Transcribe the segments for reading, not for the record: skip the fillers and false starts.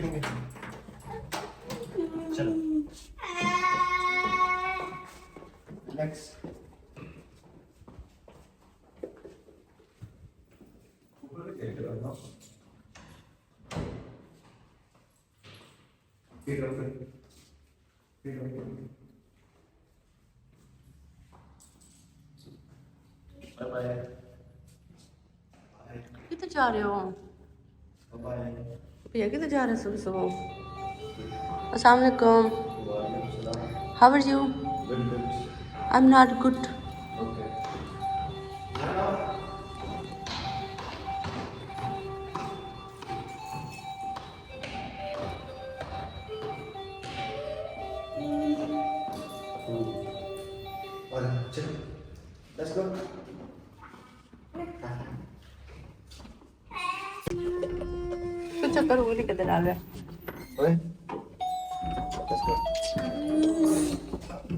करेंगे। चलो रिलैक्स। किधर जा रहे हो भैया, किधर जा रहे हो सुबह सुबह? अस्सलाम वालेकुम। How are you? I am not good. चलो लेट्स गो। कुछ चक्कर वो नहीं किधर आ गया। ओए लेट्स गो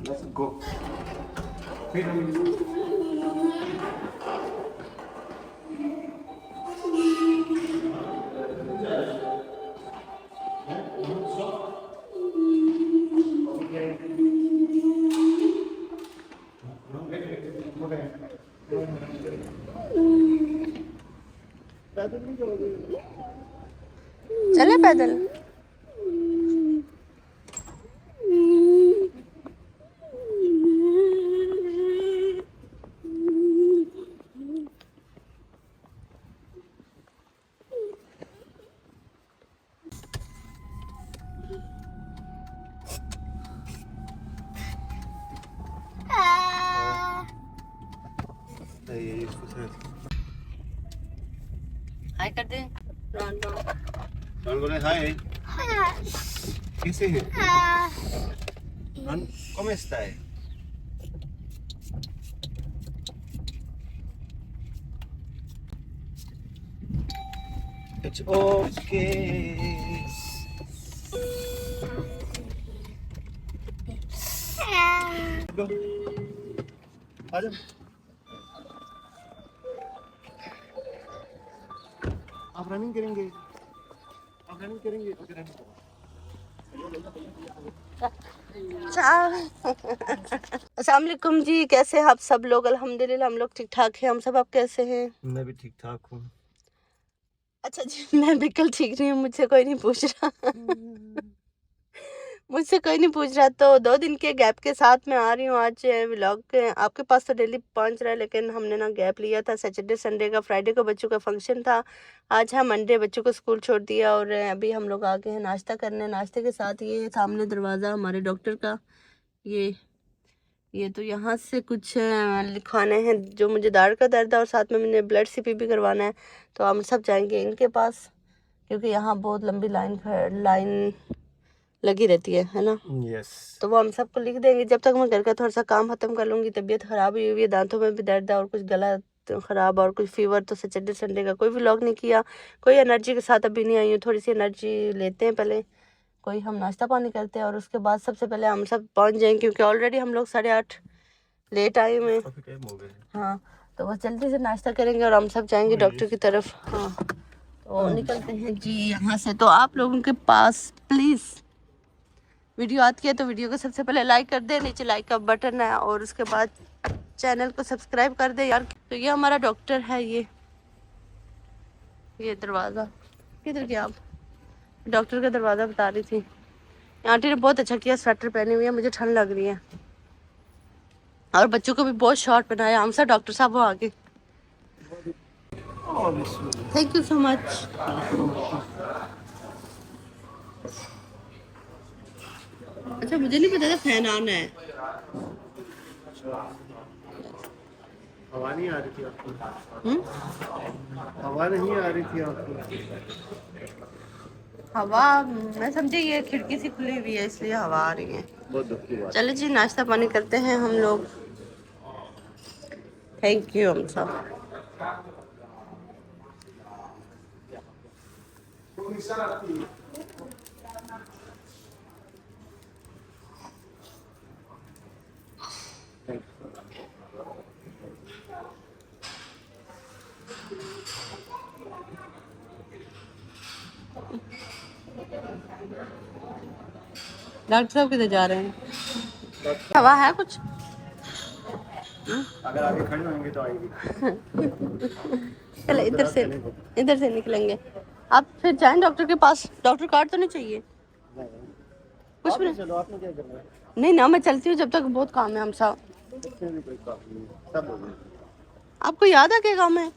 लेट्स गो। चले पैदल। हाय कर दे। कौन बोले हाय? कैसे हैं? ¿Cómo está? It's okay. Go. आजा। आप रनिंग करेंगे? आप रनिंग करेंगे? ओके रनिंग करो। अस्सलाम वालेकुम जी, कैसे हैं आप सब लोग? अल्हम्दुलिल्लाह हम लोग ठीक ठाक हैं। हम सब, आप कैसे हैं? मैं भी ठीक ठाक हूँ। अच्छा जी, मैं बिल्कुल ठीक नहीं हूँ। मुझसे कोई नहीं पूछ रहा। मुझसे कोई नहीं पूछ रहा। तो 2 दिन के गैप के साथ मैं आ रही हूँ आज व्लॉग। आपके पास तो डेली पहुँच रहा है, लेकिन हमने ना गैप लिया था सैटरडे संडे का। फ्राइडे को बच्चों का फंक्शन था। आज है मंडे, बच्चों को स्कूल छोड़ दिया और अभी हम लोग आ गए हैं नाश्ता करने। नाश्ते के साथ ये सामने दरवाज़ा हमारे डॉक्टर का। ये तो यहाँ से कुछ लिखवाने हैं, जो मुझे दाढ़ का दर्द है और साथ में मैंने ब्लड सीपी भी करवाना है। तो हम सब जाएंगे इनके पास, क्योंकि यहाँ बहुत लंबी लाइन लगी रहती है ना। यस। तो वो हम सबको लिख देंगे। जब तक मैं घर का थोड़ा सा काम खत्म कर लूँगी। तबीयत ख़राब हुई हुई है, दांतों में भी दर्द है और कुछ गला ख़राब और कुछ फीवर। तो सैटरडे संडे का कोई व्लॉग नहीं किया, कोई एनर्जी के साथ अभी नहीं आई हूँ। थोड़ी सी एनर्जी लेते हैं पहले, कोई हम नाश्ता पानी करते हैं और उसके बाद सबसे पहले हम सब पहुँच जाएंगे, क्योंकि ऑलरेडी हम लोग 8:30 लेट आए हुए हैं। काफी टाइम हो गया। हाँ, तो बस जल्दी से नाश्ता करेंगे और हम सब जाएंगे डॉक्टर की तरफ। हाँ, तो निकलते हैं जी यहाँ से। तो आप लोगों के पास प्लीज़ वीडियो आती है तो वीडियो को सबसे पहले लाइक कर दे, नीचे लाइक का बटन है और उसके बाद चैनल को सब्सक्राइब कर दे यार। तो ये हमारा डॉक्टर है। ये दरवाज़ा किधर गया आप? डॉक्टर का दरवाज़ा बता रही थी। आंटी ने बहुत अच्छा किया, स्वेटर पहनी हुई है, मुझे ठंड लग रही है। और बच्चों को भी बहुत शॉर्ट पहनाया। हम सब डॉक्टर साहब वो आगे। Thank you so much. अच्छा, मुझे नहीं पता था फैन ऑन है। हवा नहीं आ रही थी आपको? हवा नहीं आ रही थी आपको? हवा मैं समझी ये खिड़की से खुली हुई है इसलिए हवा आ रही है। बहुत दुख की बात। चलो जी, नाश्ता पानी करते हैं हम लोग। थैंक यू हम सब। डॉक्टर साहब किधर जा रहे हैं? हवा है कुछ? अगर आगे खड़े होंगे तो आएगी। चले इधर से निकलेंगे। आप फिर जाएं डॉक्टर के पास। डॉक्टर कार्ड तो नहीं चाहिए कुछ भी? चलो, आपने क्या करना है? नहीं ना, मैं चलती हूँ जब तक, बहुत काम है हम साहब। इसमें भी कोई काम नहीं है, सब हो गया। आपको याद है क्या काम है?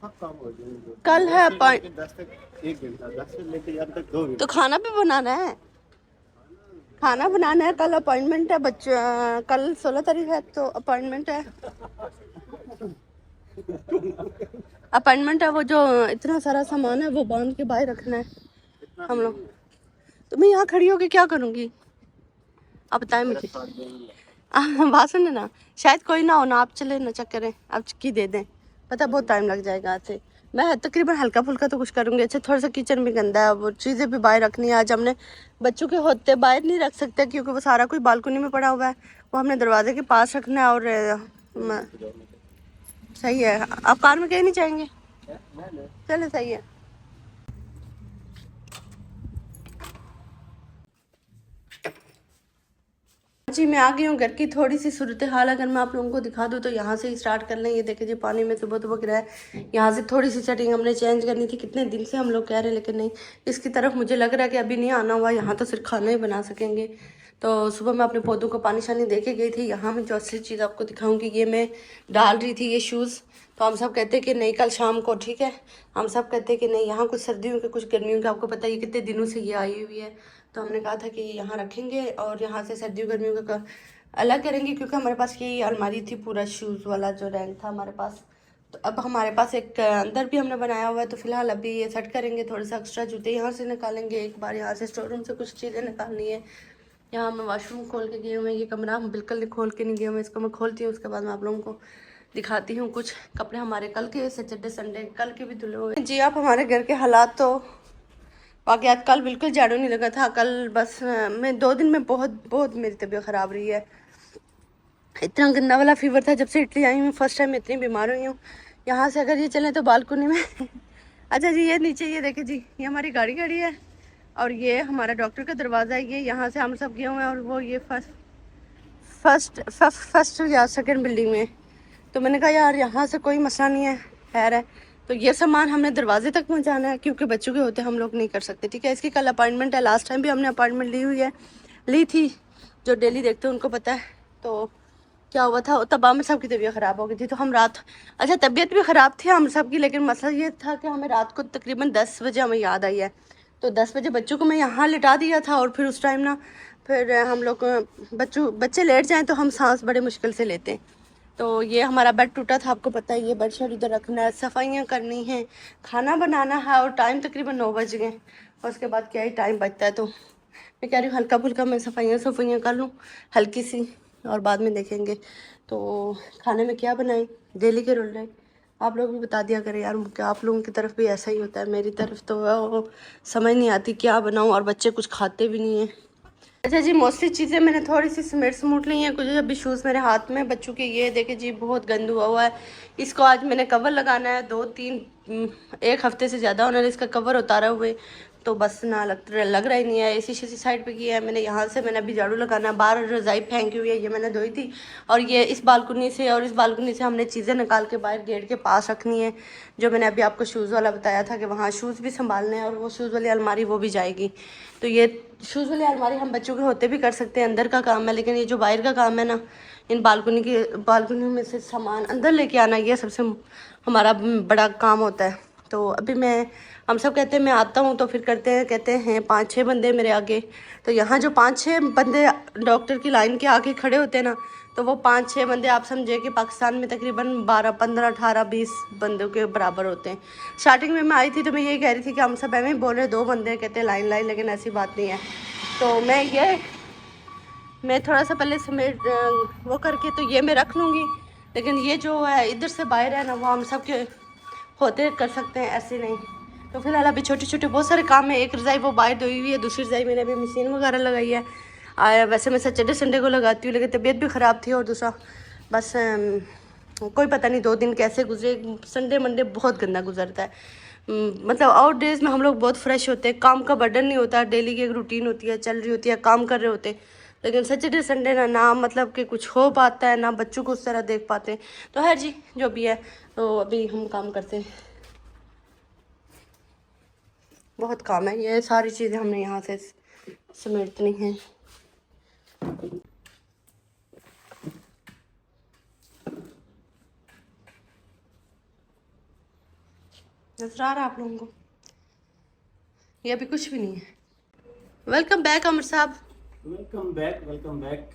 सब काम हो गया। कल है 10 तक 1 घंटा, 10 से लेकर यहाँ तक 2 घंटे। तो खाना भी बनाना है, खाना बनाना है। कल अपॉइंटमेंट है बच्चे, कल 16 तारीख है तो अपॉइंटमेंट है। अपॉइंटमेंट है, वो जो इतना सारा सामान है वो बांध के बाहर रखना है हम लोग। तो मैं यहाँ खड़ी होकर क्या करूँगी आप बताएं मुझे। बात सुने ना, शायद कोई ना हो ना, आप चले ना चेक करें, आप की दे दें, पता बहुत टाइम लग जाएगा। आज से मैं तकरीबन हल्का फुल्का तो कुछ करूँगी। अच्छा थोड़ा सा किचन भी गंदा है, वो चीज़ें भी बाहर रखनी है। आज हमने बच्चों के होते बाहर नहीं रख सकते क्योंकि वो सारा कुछ बालकनी में पड़ा हुआ है, वो हमने दरवाजे के पास रखना है। और सही है, आप कार में कहीं नहीं जाएंगे? चलो सही है। जी मैं आ गई हूँ घर की थोड़ी सी सूरत हाल अगर मैं आप लोगों को दिखा दूँ तो यहाँ से ही स्टार्ट कर लें। ये देखे जी पानी में सुबह सुबह गिरा है। यहाँ से थोड़ी सी सेटिंग हमने चेंज करनी थी, कितने दिन से हम लोग कह रहे हैं लेकिन नहीं। इसकी तरफ मुझे लग रहा है कि अभी नहीं आना हुआ, यहाँ तो सिर्फ खाना ही बना सकेंगे। तो सुबह मैं अपने पौधों को पानी शानी दे के गई थी। यहाँ मैं जो असली चीज़ आपको दिखाऊँगी, ये मैं डाल रही थी ये शूज़। तो हम सब कहते हैं कि नहीं कल शाम को, ठीक है। हम सब कहते हैं कि नहीं, यहाँ कुछ सर्दियों के कुछ गर्मियों के, आपको पता है ये कितने दिनों से ये आई हुई है। तो हमने कहा था कि यहाँ रखेंगे और यहाँ से सर्दियों गर्मियों का अलग करेंगे क्योंकि हमारे पास ये अलमारी थी, पूरा शूज़ वाला जो रैंक था हमारे पास। तो अब हमारे पास एक अंदर भी हमने बनाया हुआ है। तो फिलहाल अभी ये सेट करेंगे, थोड़े सा एक्स्ट्रा जूते यहाँ से निकालेंगे। एक बार यहाँ से स्टोर रूम से कुछ चीज़ें निकालनी है। यहाँ मैं वॉशरूम खोल के गई हूँ, मैं ये कमरा हम बिल्कुल खोल के नहीं गए हूँ। इसको मैं खोलती हूँ, उसके बाद मैं आप लोगों को दिखाती हूँ। कुछ कपड़े हमारे कल के, सैटरडे संडे कल के भी धुले हुए जी। आप हमारे घर के हालात तो वाकयात, कल बिल्कुल झाड़ू नहीं लगा था। कल बस मैं 2 दिन में बहुत मेरी तबीयत ख़राब रही है। इतना गंदा वाला फीवर था जब से इटली आई हूँ, फर्स्ट टाइम इतनी बीमार हुई हूँ। यहाँ से अगर ये चलें तो बालकनी में अच्छा जी ये नीचे ये देखे जी, ये हमारी गाड़ी है और ये हमारा डॉक्टर का दरवाज़ा है। ये यहाँ से हम सब गए हुए हैं और वो ये फर्स्ट या सेकेंड बिल्डिंग में। तो मैंने कहा यार यहाँ से कोई मसला नहीं है, खैर है। तो ये सामान हमने दरवाजे तक पहुँचाना है क्योंकि बच्चों के होते हम लोग नहीं कर सकते, ठीक है। इसकी कल अपॉइंटमेंट है, लास्ट टाइम भी हमने अपॉइंटमेंट ली थी, जो डेली देखते हैं उनको पता है। तो क्या हुआ था, तब हम सब की तबीयत ख़राब हो गई थी। तो हम रात, अच्छा तबीयत भी ख़राब थी हम सब की, लेकिन मसला ये था कि हमें रात को तकरीबन 10 बजे हमें याद आई है। तो 10 बजे बच्चों को मैं यहाँ लिटा दिया था और फिर उस टाइम ना फिर हम लोग बच्चे लेट जाएँ तो हम सांस बड़े मुश्किल से लेते हैं। तो ये हमारा बेड टूटा था, आपको पता है। ये बेड शेड इधर रखना है, सफाइयाँ करनी हैं, खाना बनाना है और टाइम तकरीबन 9 बज गए। और उसके बाद क्या ही टाइम बचता है। तो मैं कह रही हूँ हल्का फुल्का मैं सफाइयाँ कर लूँ हल्की सी, और बाद में देखेंगे। तो खाने में क्या बनाएं, डेली के रोल रहे आप लोग भी बता दिया करें यार, क्या आप लोगों की तरफ भी ऐसा ही होता है? मेरी तरफ तो समझ नहीं आती क्या बनाऊँ, और बच्चे कुछ खाते भी नहीं हैं। अच्छा जी मोस्टली चीज़ें मैंने थोड़ी सी स्मूट ली हैं। कुछ अभी शूज़ मेरे हाथ में बच्चों के, ये देखे जी बहुत गंद हुआ है। इसको आज मैंने कवर लगाना है, 1 हफ्ते से ज़्यादा उन्होंने इसका कवर उतारा हुए, तो बस ना लग रहा ही नहीं है। इसी साइड पे किया है मैंने। यहाँ से मैंने अभी झाड़ू लगाना है, बाहर रज़ाई फेंकी हुई है, ये मैंने धोई थी। और ये इस बालकनी से और इस बालकनी से हमने चीज़ें निकाल के बाहर गेट के पास रखनी है। जो मैंने अभी आपको शूज़ वाला बताया था कि वहाँ शूज़ भी संभालने हैं और वो शूज़ वाली अलमारी वो भी जाएगी। तो ये शूज़ वाली अलमारी हम बच्चों के होते भी कर सकते हैं, अंदर का काम है। लेकिन ये जो बाहर का काम है ना, इन बालकनी में से सामान अंदर लेके आना, ये सबसे हमारा बड़ा काम होता है। तो अभी हम सब कहते हैं मैं आता हूँ तो फिर कहते हैं 5-6 बंदे मेरे आगे। तो यहाँ जो 5-6 बंदे डॉक्टर की लाइन के आगे खड़े होते हैं ना, तो वो 5-6 बंदे आप समझे कि पाकिस्तान में तकरीबन 12, 15, 18, 20 बंदों के बराबर होते हैं। स्टार्टिंग में मैं आई थी तो मैं यही कह रही थी कि हम सब ऐਵੇਂ ही बोल रहे 2 बंदे कहते हैं लाइन, लेकिन ऐसी बात नहीं है। तो मैं थोड़ा सा पहले समेट वो करके तो ये मैं रख लूँगी, लेकिन ये जो है इधर से बाहर है ना, वो हम सब के होते कर सकते हैं, ऐसे नहीं। तो फिलहाल अभी छोटे बहुत सारे काम है। एक रज़ाई वो बाहर धोई हुई है, दूसरी रज़ाई मैंने अभी मशीन वगैरह लगाई है। वैसे मैं सैटरडे संडे को लगाती हूँ, लेकिन तबीयत भी ख़राब थी। और दूसरा बस कोई पता नहीं 2 दिन कैसे गुजरे, संडे मंडे बहुत गंदा गुजरता है। मतलब आउट डेज में हम लोग बहुत फ्रेश होते हैं, काम का बर्डन नहीं होता, डेली की एक रूटीन होती है, चल रही होती है, काम कर रहे होते हैं। लेकिन सैटरडे संडे ना मतलब कि कुछ हो पाता है, ना बच्चों को उस तरह देख पाते हैं। तो है जी, जो भी है। तो अभी हम काम करते हैं, बहुत काम है, ये सारी चीज़ें हमने यहाँ से समेटनी हैं। नजर आ रहा है आप लोगों को? ये अभी कुछ भी नहीं है। वेलकम बैक अमर साहब। Welcome back, welcome back.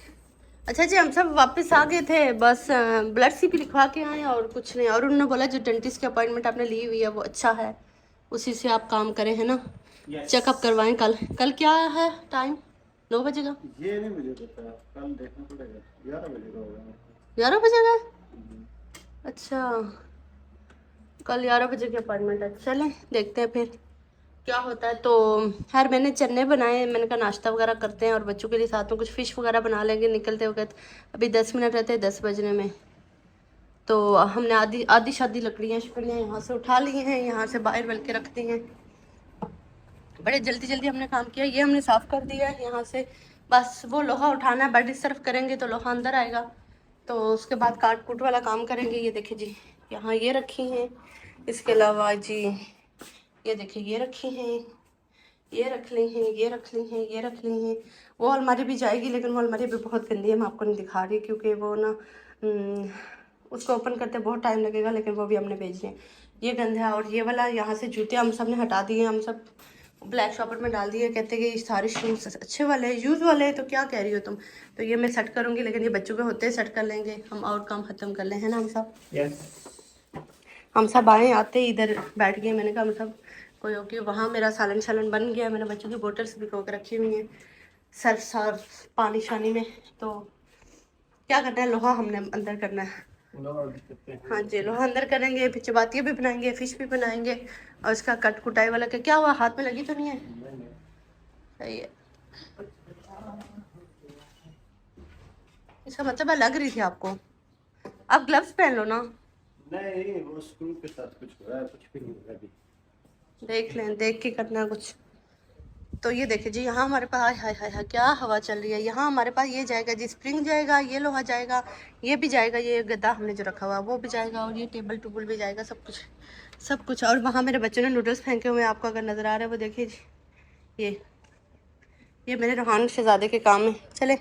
अच्छा जी, हम सब वापस आ गए थे, बस ब्लड सी भी लिखवा के आए और कुछ नहीं। और उन्होंने बोला जो डेंटिस्ट की अपॉइंटमेंट आपने ली हुई है वो अच्छा है, उसी से आप काम करें, है ना? चेकअप करवाएं। कल क्या है टाइम? 9 बजे का? ये नहीं मुझे पता, कल देखना पड़ेगा। 11 बजे का होगा। 11 बजे का? अच्छा, कल 11 बजे की अपॉइंटमेंट है। चलें देखते हैं फिर क्या होता है। तो खैर मैंने चने बनाए, मैंने कहा नाश्ता वगैरह करते हैं और बच्चों के लिए साथ में कुछ फ़िश वगैरह बना लेंगे निकलते वक्त। अभी 10 मिनट रहते हैं 10 बजने में। तो हमने आधी आधी शादी लकड़ियाँ शकड़ियाँ यहाँ से उठा ली हैं, यहाँ से बाहर बल के रखती हैं। बड़े जल्दी जल्दी हमने काम किया। ये हमने साफ़ कर दिया है यहाँ से, बस वो लोहा उठाना है। बेड इस तरफ करेंगे तो लोहा अंदर आएगा, तो उसके बाद काट कूट वाला काम करेंगे। ये देखिए जी, यहाँ ये रखी हैं। इसके अलावा जी ये देखिए ये रखी हैं, ये रख ली हैं, ये रख ली हैं, ये रख ली हैं। वो अलमारी भी जाएगी, लेकिन वो अलमारी भी बहुत गंदी है, मैं आपको नहीं दिखा रही क्योंकि वो ना उसको ओपन करते बहुत टाइम लगेगा, लेकिन वो भी हमने भेज दिए। ये गंदा है। और ये वाला यहाँ से जूते हम सब ने हटा दिए, हम सब ब्लैक शॉपर में डाल दिए। कहते कि ये सारे शूज़ अच्छे वाले हैं, यूज़ वाले हैं। तो क्या कह रही हो तुम? तो ये मैं सेट करूँगी, लेकिन ये बच्चों के होते हैं सेट कर लेंगे हम और काम ख़त्म कर लें, है ना हम सब? हम सब आए, आते ही इधर बैठ गए। मैंने कहा हम सब कोई ओके। वहाँ मेरा सालन शालन बन गया, मैंने बच्चों की बोटल्स भिगो के रखी हुई हैं सर्फ पानी शानी में। तो क्या करना है, लोहा हमने अंदर करना है। हाँ जी, लोहा अंदर करेंगे, फिर चपातियाँ भी बनाएंगे, फिश भी बनाएंगे। और उसका कट कुटाई वाला क्या हुआ, हाथ में लगी तो नहीं है? सही है। इसका मतलब है लग रही थी आपको। आप ग्लव्स पहन लो ना। नहीं, वो स्क्रू के साथ कुछ हो रहा है, कुछ भी नहीं हो रहा अभी। देख लें, देख के करना कुछ। तो ये देखिए जी, यहाँ हमारे पास हाय हाय हाय क्या हवा चल रही है। यहाँ हमारे पास ये जाएगा जी, स्प्रिंग जाएगा, ये लोहा जाएगा, ये भी जाएगा, ये गद्दा हमने जो रखा हुआ है वो भी जाएगा, और ये टेबल टूबल भी जाएगा, सब कुछ सब कुछ। और वहाँ मेरे बच्चों ने नूडल्स फेंके हुए हैं, आपको अगर नज़र आ रहा है वो देखिए जी। ये मेरे रूहान शहजादे के काम में। चले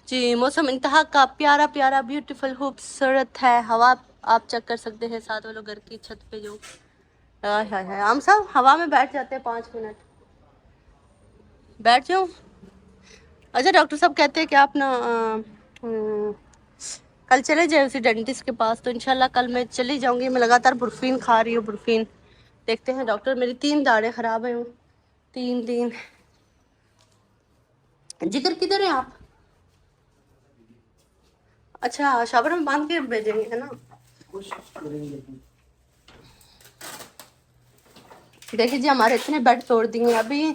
जी, मौसम इंतहा का प्यारा प्यारा ब्यूटीफुल खूबसूरत है। हवा आप चेक कर सकते हैं, साथ वालों घर की छत पे जो हाय हाय हाय। हम सब हवा में बैठ जाते हैं, 5 मिनट बैठ जाओ। अच्छा, डॉक्टर साहब कहते हैं कि आप ना कल चले जाए उसी डेंटिस्ट के पास। तो इंशाल्लाह कल मैं चली जाऊंगी। मैं लगातार बुरफीन खा रही हूँ, बुरफीन। देखते हैं डॉक्टर, मेरी 3 दाढ़ें खराब हैं, 3 जिगर किधर है आप? अच्छा, शावर में बांध के भेजेंगे, है ना? कोशिश करेंगे। देखिए जी, हमारे इतने बेड तोड़ दिए। अभी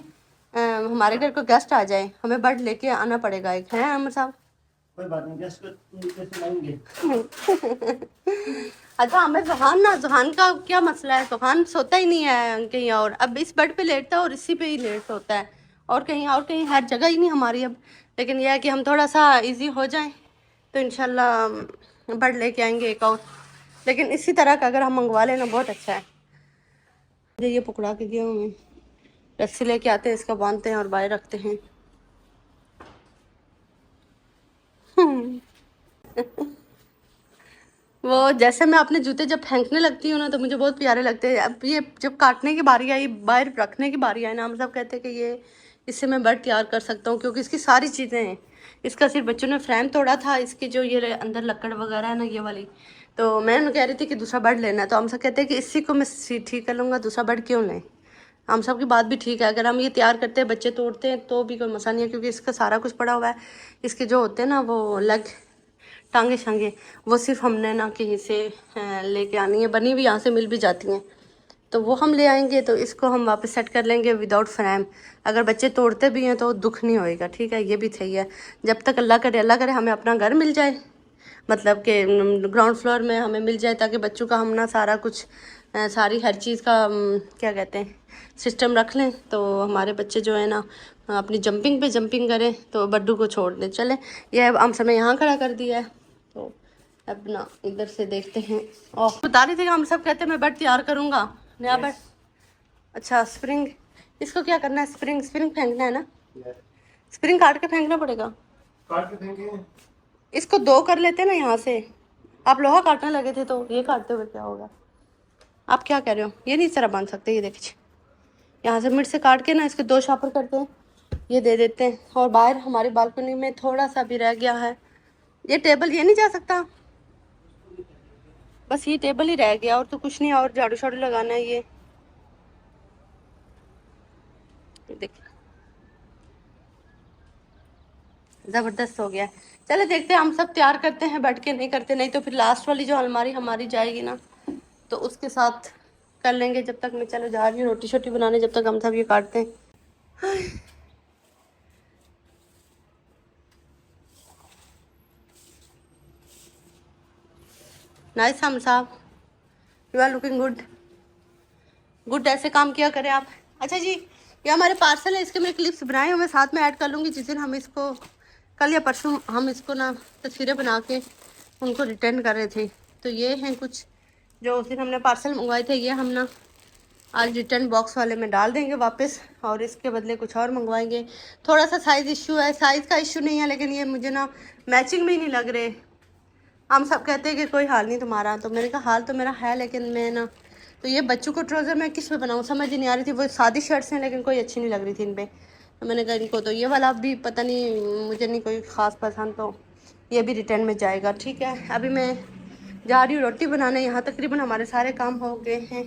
हमारे घर को गेस्ट आ जाए, हमें बेड लेके आना पड़ेगा एक, है अमर साहब? कोई बात नहीं, गेस्ट को कैसे लाएंगे? अच्छा, हमें जुहान का क्या मसला है? जुहान सोता ही नहीं है कहीं और। अब इस बेड पे लेटता है और इसी पे ही लेट होता है, और कहीं हर जगह ही नहीं हमारी अब। लेकिन यह है कि हम थोड़ा सा इजी हो जाए तो इंशाल्लाह बेड लेके आएंगे एक और। लेकिन इसी तरह का अगर हम मंगवा लेना बहुत अच्छा है। ये पकड़ा के गया हूँ, रस्सी लेके आते हैं, इसका बांधते हैं और बाहर रखते हैं। वो जैसे मैं अपने जूते जब फेंकने लगती हूँ ना तो मुझे बहुत प्यारे लगते हैं। अब ये जब काटने की बारी आई, बाहर रखने की बारी आई ना, हम सब कहते हैं कि ये इससे मैं बेड तैयार कर सकता हूँ, क्योंकि इसकी सारी चीज़ें हैं। इसका सिर्फ बच्चों ने फ्रेम तोड़ा था, इसकी जो ये अंदर लकड़ वगैरह है ना, ये वाली। तो मैं कह रही थी कि दूसरा बेड लेना है, तो हम सब कहते हैं कि इसी को मैं ठीक कर लूँगा, दूसरा बेड क्यों लें। हम सब की बात भी ठीक है, अगर हम ये तैयार करते हैं, बच्चे तोड़ते हैं तो भी कोई मसला नहीं है, क्योंकि इसका सारा कुछ पड़ा हुआ है। इसके जो होते हैं ना वो लेग, टांगे शांगे, वो सिर्फ हमने ना कहीं से लेके आनी है, बनी हुई यहाँ से मिल भी जाती हैं, तो वो हम ले आएंगे। तो इसको हम वापस सेट कर लेंगे विदाउट फ्रेम। अगर बच्चे तोड़ते भी हैं तो दुख नहीं होएगा, ठीक है? ये भी सही है। जब तक अल्लाह करे हमें अपना घर मिल जाए, मतलब कि ग्राउंड फ्लोर में हमें मिल जाए, ताकि बच्चों का हम ना सारा कुछ सारी हर चीज़ का क्या कहते हैं सिस्टम रख लें, तो हमारे बच्चे जो है ना अपनी जंपिंग पे जंपिंग करें, तो बड्डू को छोड़ दें। चले, ये अब हम समय यहाँ खड़ा कर दिया है, तो अब ना इधर से देखते हैं। और बता रही थी कि हम सब कहते हैं मैं बेड तैयार करूँगा, नया बेड। अच्छा, स्प्रिंग, इसको क्या करना है? स्प्रिंग स्प्रिंग फेंकना है ना? स्प्रिंग काट के फेंकना पड़ेगा। काट के फेंकेंगे। इसको दो कर लेते हैं ना यहाँ से। आप लोहा काटने लगे थे, तो ये काटते हुए क्या होगा? आप क्या कह रहे हो? ये नहीं इस तरह बांध सकते। ये देखिए, यहाँ से मिड से काट के ना इसके दो शापर करते हैं, ये दे देते हैं। और बाहर हमारी बालकनी में थोड़ा सा भी रह गया है, ये टेबल ये नहीं जा सकता, बस ये टेबल ही रह गया और तो कुछ नहीं। और झाड़ू शाड़ू लगाना है। ये देखिए ज़बरदस्त हो गया। चलो देखते हैं, हम सब तैयार करते हैं, बैठ के नहीं करते, नहीं तो फिर लास्ट वाली जो अलमारी हमारी जाएगी ना, तो उसके साथ कर लेंगे। जब तक मैं चलो जा रही हूँ रोटी शोटी बनाने, जब तक हम सब ये काटते हैं। नाइस हम साहब, you are looking good. Good ऐसे काम किया करें आप। अच्छा जी, ये हमारे पार्सल है, इसके मैं क्लिप्स बनाए हुए मैं साथ में ऐड कर लूँगी। जिस दिन हम इसको कल या परसों हम इसको ना तस्वीरें बना के उनको रिटर्न कर रहे थे, तो ये हैं कुछ जो उस दिन हमने पार्सल मंगवाए थे। ये हम ना आज रिटर्न बॉक्स वाले में डाल देंगे वापस, और इसके बदले कुछ और मंगवाएंगे। थोड़ा सा साइज़ इशू है, साइज़ का इशू नहीं है, लेकिन ये मुझे ना मैचिंग में ही नहीं लग रहे। हम सब कहते हैं कि कोई हाल नहीं तुम्हारा, तो मैंने कहा हाल तो मेरा है, लेकिन मैं ना तो ये बच्चों को ट्राउज़र मैं किस पे बनाऊँ समझ ही नहीं आ रही थी। वो सादी शर्ट्स हैं लेकिन कोई अच्छी नहीं लग रही थी इन पर, तो मैंने कहा इनको तो ये वाला भी पता नहीं, मुझे नहीं कोई ख़ास पसंद, तो ये भी रिटर्न में जाएगा। ठीक है, अभी मैं जा रही हूँ रोटी बनाने। यहाँ तकरीबन हमारे सारे काम हो गए हैं।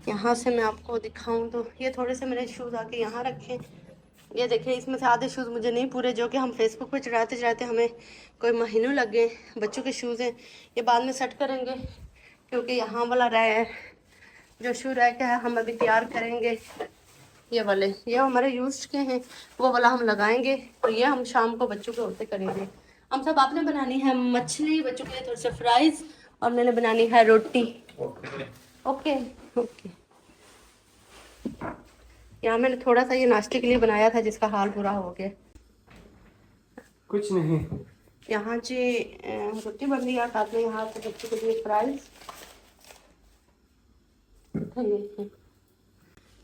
यहाँ से मैं आपको दिखाऊं तो ये थोड़े से मैंने शूज़ आके यहाँ रखे। ये देखिए, इसमें से आधे शूज़ मुझे नहीं पूरे, जो कि हम फेसबुक पे चढ़ाते चढ़ाते हमें कोई महीनों लग गए। बच्चों के शूज़ हैं, ये बाद में सेट करेंगे, क्योंकि यहाँ वाला रह जो शू रह के है हम अभी तैयार करेंगे। ये वाले ये हमारे यूज के हैं, वो वाला हम लगाएंगे, तो ये हम शाम को बच्चों के होते करेंगे। हम सब आपने बनानी है मछली, बच्चों के लिए थोड़े से फ्राइज, और मैंने बनानी है रोटी। Okay okay. यहाँ मैंने थोड़ा सा ये नाश्ते के लिए बनाया था, जिसका हाल बुरा हो गया। कुछ नहीं, यहाँ जी रोटी बन रही है, साथ में यहाँ पे बच्चों के लिए फ्राइज।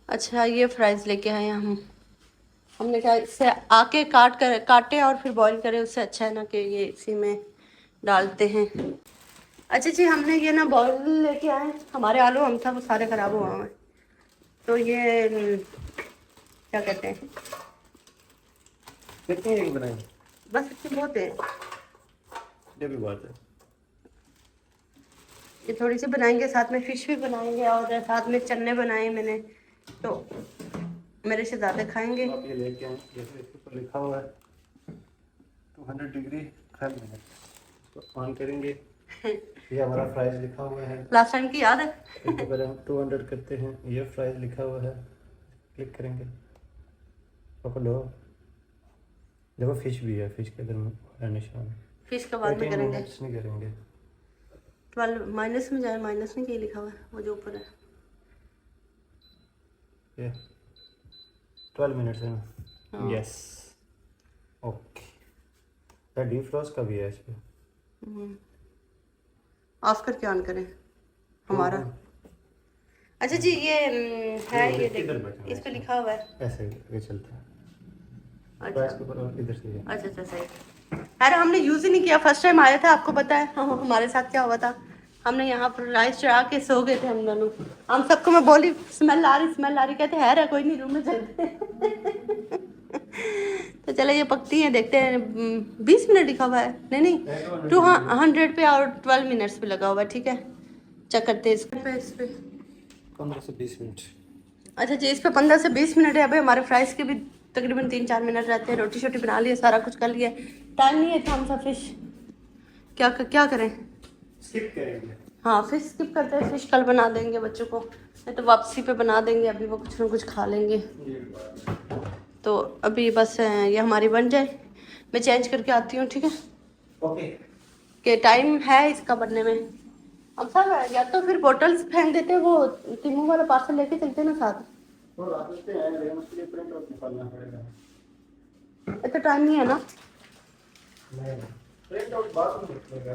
अच्छा, ये फ्राइज लेके आए हम। हमने कहा इससे आके काटे और फिर बॉईल करें, उससे अच्छा है ना कि ये इसी में डालते हैं। अच्छा जी, हमने ये ना बॉईल लेके आए, हमारे आलू हम था वो सारे ख़राब हुआ हुए हैं, तो ये क्या कहते हैं, कितनी एक बनाए? बस इतनी बहुत है। ये भी बात है। ये थोड़ी सी बनाएंगे, साथ में फिश भी बनाएंगे, और साथ में चने बनाए मैंने, तो मेरे से ज़्यादा खाएंगे। आप ये लेके आए, जैसे इसके ऊपर लिखा हुआ है 200 डिग्री 12 मिनट, तो ऑन करेंगे। ये हमारा प्राइस लिखा हुआ है, लास्ट टाइम की याद है। इसको पहले हम 200 करते हैं, ये प्राइस लिखा हुआ है, क्लिक करेंगे, पकड़ लो। देखो फिश भी है, फिश के अंदर निशान। फिश का बाद में करेंगे, नहीं करेंगे। 12 माइनस में जाए, माइनस में क्या लिखा हुआ है वो जो ऊपर है, ये 12 मिनट्स है ना? Yes, okay. डीफ्रॉस्ट का भी है इस पे, ऑफ करके ऑन करें हमारा। अच्छा जी, ये है, ये देखिए इस पे लिखा हुआ है, ऐसे ये चलता है। अच्छा इसके ऊपर इधर से अच्छा अच्छा सही। अरे हमने यूज़ ही नहीं किया, फर्स्ट टाइम आया था, आपको पता है हमारे साथ क्या हुआ था। हमने यहाँ पर राइस चढ़ा के सो गए थे हम दोनों। हम सबको मैं बोली स्मेल आ रही, कहते है रहा कोई नहीं, रूम में चलते। तो चले ये पकती हैं, देखते हैं। 20 मिनट लिखा हुआ है, नहीं 200 पे और 12 मिनट्स पे लगा हुआ है। ठीक है, चेक करते हैं इस पे 15 से 20 मिनट। अच्छा जी, इस पे 15 से 20 मिनट है। अभी हमारे फ्राइज के भी तकरीबन 3-4 मिनट रहते हैं। रोटी शोटी बना लिए, सारा कुछ कर लिया, टाइम नहीं है था। हम सब फिश क्या करें, स्किप करेंगे। हाँ फिश स्किप करते हैं, फिश कल बना देंगे बच्चों को, नहीं तो वापसी पे बना देंगे, अभी वो कुछ ना कुछ खा लेंगे। तो अभी बस ये हमारी बन जाए, मैं चेंज करके आती हूँ। ठीक है, ओके, कि टाइम है इसका बनने में। अब सब या तो फिर बोटल्स फेंक देते, वो टिमू वाला पार्सल लेके चलते ना साथ। और आते हैं लेकिन उसके लिए प्रिंट आउट निकालना पड़ेगा। इतना टाइम नहीं है ना। नहीं, प्रिंट आउट बाद में निकलेगा।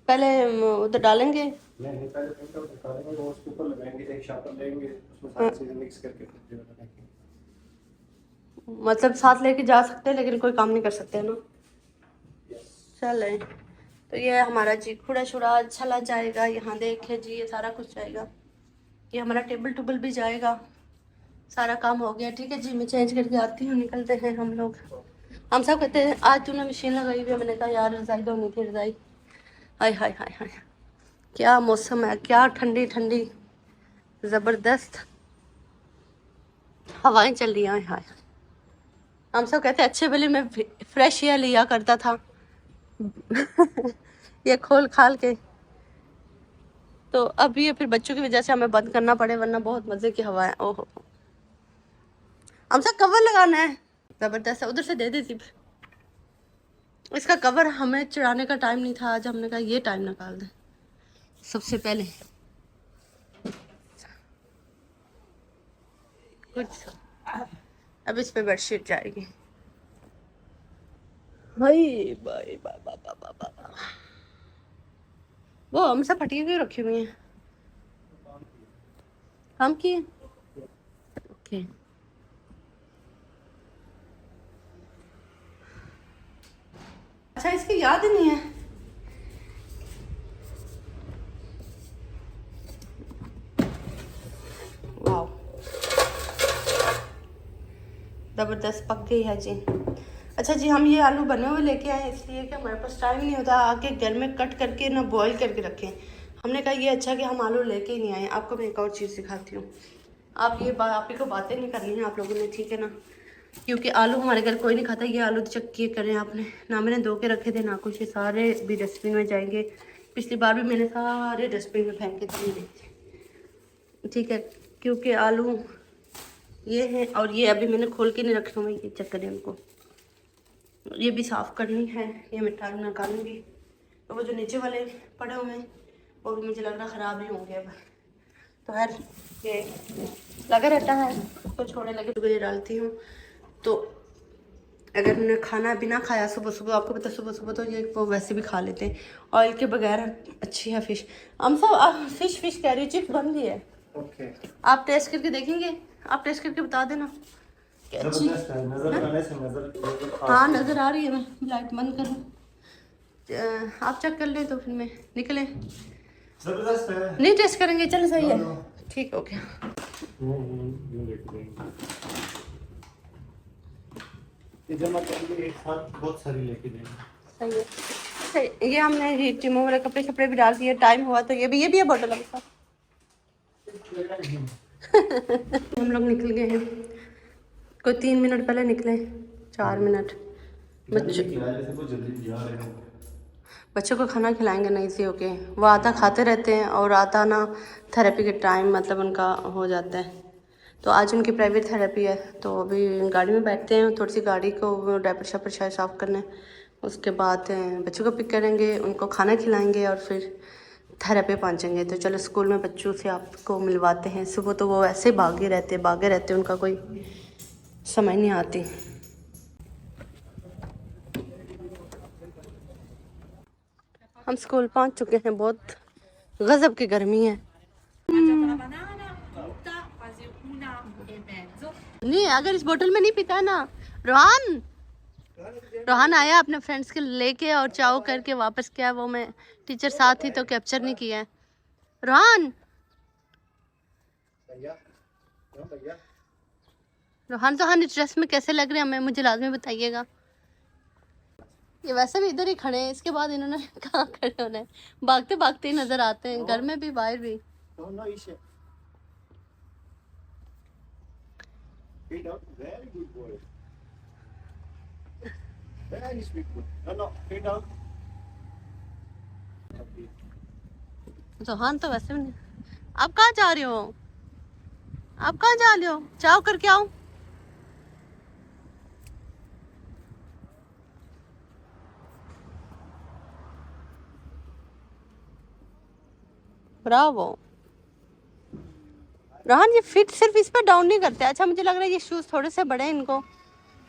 पहले उधर डालेंगे। नहीं, पहले प्रिंट आउट निकालेंगे, वो उसके ऊपर लगाएंगे, एक शार्पनर लेंगे, उसमें हाँ। सारी चीजें मिक्स करके फिर जो लगाएंगे। मतलब साथ लेके जा सकते हैं लेकिन कोई काम नहीं कर सकते ना। चले, तो ये हमारा जी कूड़ा छुड़ा चला जाएगा। यहाँ देखे जी ये सारा कुछ जाएगा, ये हमारा टेबल टूबल भी जाएगा। सारा काम हो गया, ठीक है जी, मैं चेंज करके आती हूँ, निकलते हैं हम लोग। हम सब कहते हैं आज तूने मशीन लगाई हुई है, मैंने कहा यार रजाई धोनी थी रजाई। हाय हाय हाय हाय, क्या मौसम है, क्या ठंडी ठंडी ज़बरदस्त हवाएं चल रही हैं। हाय, हम सब कहते हैं अच्छे भले में फ्रेश एयर लिया करता था ये खोल खाल के, तो अब ये फिर बच्चों की वजह से हमें बंद करना पड़े, वरना बहुत मज़े की हवा है। ओहो, हम सब कवर लगाना है, ज़बरदस्त है, उधर से दे देती। इसका कवर हमें चढ़ाने का टाइम नहीं था आज, हमने कहा ये टाइम निकाल दें सबसे पहले कुछ। अब इस पे बेडशीट जाएगी। हाय बाय बाबा बाबा बाबा, वो हम सब फटी हुई रखी हुई हैं, हम की ओके। अच्छा, इसकी याद ही नहीं है। वाह, ज़बरदस्त पक गई है जी। अच्छा जी, हम ये आलू बने हुए लेके आए इसलिए कि हमारे पास टाइम नहीं होता आके घर में कट करके ना बॉईल करके रखें। हमने कहा ये अच्छा कि हम आलू लेके ही नहीं आए। आपको मैं एक और चीज़ सिखाती हूँ, आप ये आप ही को बातें नहीं करनी है आप लोगों ने, ठीक है ना, क्योंकि आलू हमारे घर कोई नहीं खाता। ये आलू चेक किए करें आपने, ना मैंने धो के रखे थे ना कुछ, ये सारे भी डस्टबिन में जाएंगे। पिछली बार भी मैंने सारे डस्टबिन में फेंक के दिए, ठीक है, क्योंकि आलू ये हैं। और ये अभी मैंने खोल के नहीं रखे हुए, ये चेक करें उनको, ये भी साफ़ करनी है, ये मैं टाइम निकालूंगी। तो वो जो नीचे वाले पड़े हुए हैं वो भी मुझे लग रहा ख़राब ही होंगे अब, तो यार ये लगा रहता है, उसको छोड़ने लगे तो ये डालती हूँ। तो अगर उन्होंने खाना भी ना खाया सुबह सुबह, आपको पता सुबह सुबह तो ये वो वैसे भी खा लेते हैं ऑयल के बगैर। अच्छी है फिश, हम सब फिश कह रही, चिप्स बन गई है। ओके, आप टेस्ट करके देखेंगे, आप टेस्ट करके बता देना कि अच्छी। जबरदस्त है, नजर आने से नजर हाँ नज़र आ रही है, मैं लाइट बंद करूँ, आप चेक कर लें तो फिर मैं निकले। जबरदस्त है। नहीं टेस्ट करेंगे, चलो सही है, ठीक हो गया। ये जमा करके एक साथ बहुत सारी लेके देंगे। सही है। अच्छा, ये हमने टिमो वाले कपड़े शपड़े भी डाल दिए, टाइम हुआ तो ये भी है बोतल अभी साथ। हम लोग निकल गए हैं, कोई 3 मिनट पहले निकले, 4 मिनट। बच्चों को खाना खिलाएंगे नहीं सी होके, वो आधा खाते रहते हैं और आधा ना थेरेपी के टाइम मतलब उनका हो जाता है। तो आज उनकी प्राइवेट थेरेपी है, तो अभी गाड़ी में बैठते हैं, थोड़ी सी गाड़ी को डायपर शापर शायद साफ़ करने, उसके बाद बच्चों को पिक करेंगे, उनको खाना खिलाएंगे और फिर थेरेपी पहुँचेंगे। तो चलो स्कूल में बच्चों से आपको मिलवाते हैं। सुबह तो वो ऐसे भागे रहते, उनका कोई समझ नहीं आती। हम स्कूल पहुँच चुके हैं, बहुत गजब की गर्मी है। नहीं, अगर इस बोतल में नहीं पीता ना, रोहान आया अपने फ्रेंड्स के लेके और चाव करके वापस किया, वो मैं टीचर साथ ही तो कैप्चर नहीं किया है। रोहान रोहान तो इस ड्रेस में कैसे लग रहे हैं हमें, मुझे लाजमी बताइएगा। ये वैसे भी इधर ही खड़े हैं, इसके बाद इन्होंने कहाँ खड़े होना है, भागते भागते ही नजर आते हैं, घर में भी बाहर भी। रोहान तो वैसे भी नहीं। आप कहाँ जा रहे हो, आप कहाँ जा रहे हो, चाव करके आओ। ब्रावो। रोहन ये फिट सिर्फ इस पर डाउन नहीं करते। अच्छा मुझे लग रहा है ये शूज़ थोड़े से बड़े हैं इनको,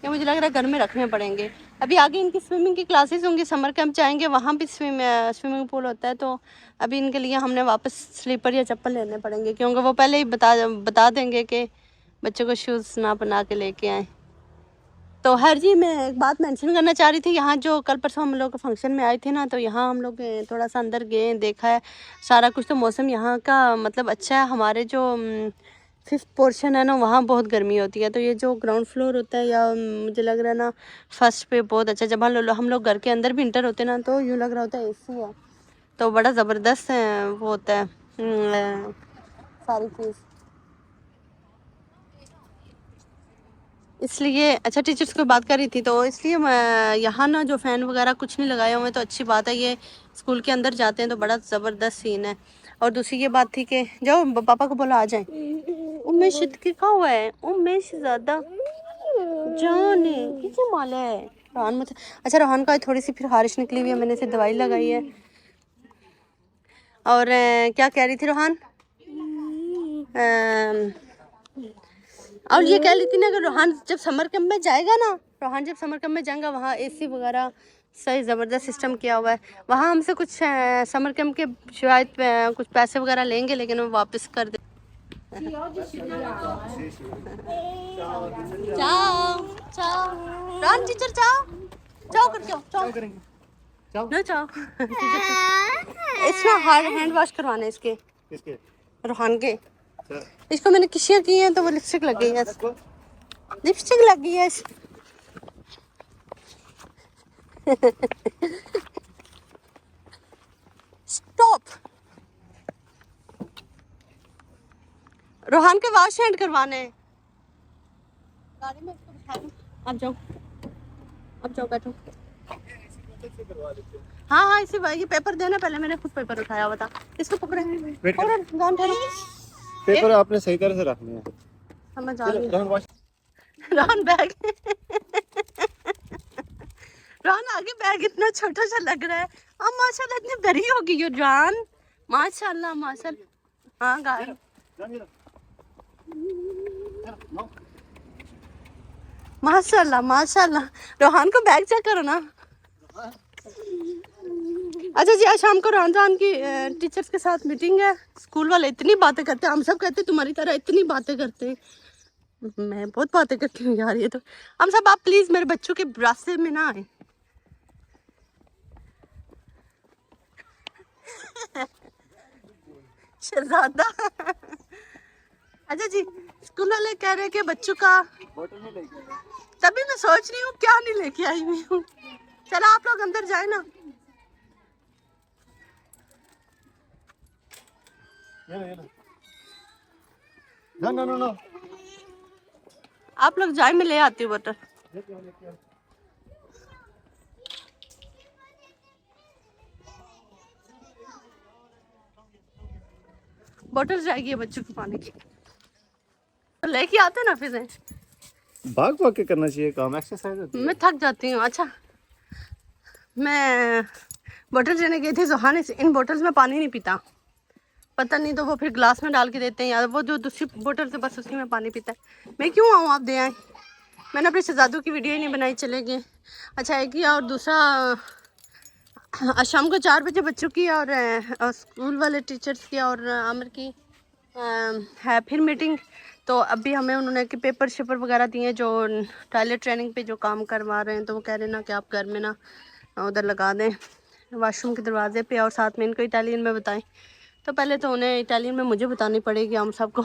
ये मुझे लग रहा है घर में रखने पड़ेंगे। अभी आगे इनकी स्विमिंग की क्लासेस होंगी, समर कैंप जाएंगे, वहाँ भी स्विमिंग पूल होता है। तो अभी इनके लिए हमने वापस स्लीपर या चप्पल लेने पड़ेंगे, क्योंकि वो पहले ही बता देंगे कि बच्चों को शूज़ ना बना के लेके आए। तो हर जी मैं एक बात मेंशन करना चाह रही थी, यहाँ जो कल परसों हम लोग फंक्शन में आए थे ना, तो यहाँ हम लोग थोड़ा सा अंदर गए, देखा है सारा कुछ। तो मौसम यहाँ का मतलब अच्छा है। हमारे जो 5th पोर्शन है ना, वहाँ बहुत गर्मी होती है। तो ये जो ग्राउंड फ्लोर होता है, या मुझे लग रहा है ना फर्स्ट पे बहुत अच्छा। जब हम लोग घर के अंदर भी इंटर होते हैं ना, तो यूँ लग रहा होता है AC है। तो बड़ा ज़बरदस्त वो होता है सारी चीज़। इसलिए अच्छा टीचर्स को बात कर रही थी, तो इसलिए मैं यहाँ ना जो फ़ैन वगैरह कुछ नहीं लगाए हुए, तो अच्छी बात है। ये स्कूल के अंदर जाते हैं तो बड़ा ज़बरदस्त सीन है। और दूसरी ये बात थी कि जाओ पापा को बोला आ जाए। उमेश क्या हुआ है? उमेश ज़्यादा जाने किसे माला है रोहन मुझे। अच्छा रोहन का थोड़ी सी फिर खारिश निकली हुई है, मैंने इसे दवाई लगाई है। और क्या कह रही थी रोहन? और ये कह रही थी ना, अगर रोहन जब समर कैंप में जाएगा ना, रोहन जब समर कैंप में जाएगा, वहाँ AC वगैरह सही ज़बरदस्त सिस्टम किया हुआ है। वहाँ हमसे कुछ समर कैंप के शायद कुछ पैसे वगैरह लेंगे, लेकिन वो वापस कर दे। चाओ चाओ रोहन टीचर चाओ चाओ करके आओ, चाओ करेंगे, चाओ ना चाओ। इसमें हैंड वॉश करवाने इसके रोहन के। इसको मैंने किशियाँ की हैं तो वो लिपस्टिक लग गई है, लिपस्टिक लग गई है। स्टॉप। रोहन के वॉश हैंड करवाने गाड़ी में, इसको बिठा दूं। अब जाओ, अब जाओ बैठो। हाँ हाँ इसी भाई, ये पेपर देना, पहले मैंने खुद पेपर उठाया हुआ था। इसको पकड़े पेपर आपने सही तरह से रखने हैं। समझ आ रही है। रोहन बैग रोहन आगे बैग इतना छोटा सा लग रहा है। अब माशाल्लाह इतनी बड़ी हो गई हो जान, माशाल्लाह माशाल्लाह। हाँ गाड़ी माशाल्लाह माशाल्लाह। रोहन को बैग चेक करो ना। अच्छा जी, आज शाम को रमजान की टीचर्स के साथ मीटिंग है। स्कूल वाले इतनी बातें करते हैं, हम सब कहते हैं तुम्हारी तरह इतनी बातें करते हैं। मैं बहुत बातें करती हूँ यार, ये तो हम सब। आप प्लीज मेरे बच्चों के रास्ते में ना आए। शहजादा। अच्छा जी, स्कूल वाले कह रहे हैं कि बच्चों का बोतल नहीं लेके, तभी मैं सोच रही हूँ क्या नहीं लेके आई हुई हूँ। चलो आप लोग अंदर जाए ना। नो आप लोग जाए, मैं ले आती हूँ बोतल। बोतल जाएगी बच्चों को पानी की, तो लेके आते ना फिर भाग के करना चाहिए काम, एक्सरसाइज होती है। मैं थक जाती हूँ। अच्छा मैं बोतल लेने गई थी, जोहान इन बोतल्स में पानी नहीं पीता, पता नहीं, तो वो फिर ग्लास में डाल के देते हैं यार। वो जो दूसरी बोतल से बस उसी में पानी पीता है। मैं क्यों आऊँ, आप दे आए। मैंने अपने शहजादों की वीडियो ही नहीं बनाई, चले गए। अच्छा एक ही, और दूसरा शाम को 4 बजे बच्चों की और स्कूल वाले टीचर्स की और आमिर की है फिर मीटिंग। तो अभी हमें उन्होंने कि पेपर शेपर वगैरह दिए जो टॉयलेट ट्रेनिंग पे जो काम करवा रहे हैं। तो वो कह रहे हैं ना कि आप घर में ना उधर लगा दें वाशरूम के दरवाजे पे, और साथ में इनको इटालियन में बताएं। तो पहले तो उन्हें इटालियन में मुझे बतानी पड़ेगी हम सबको।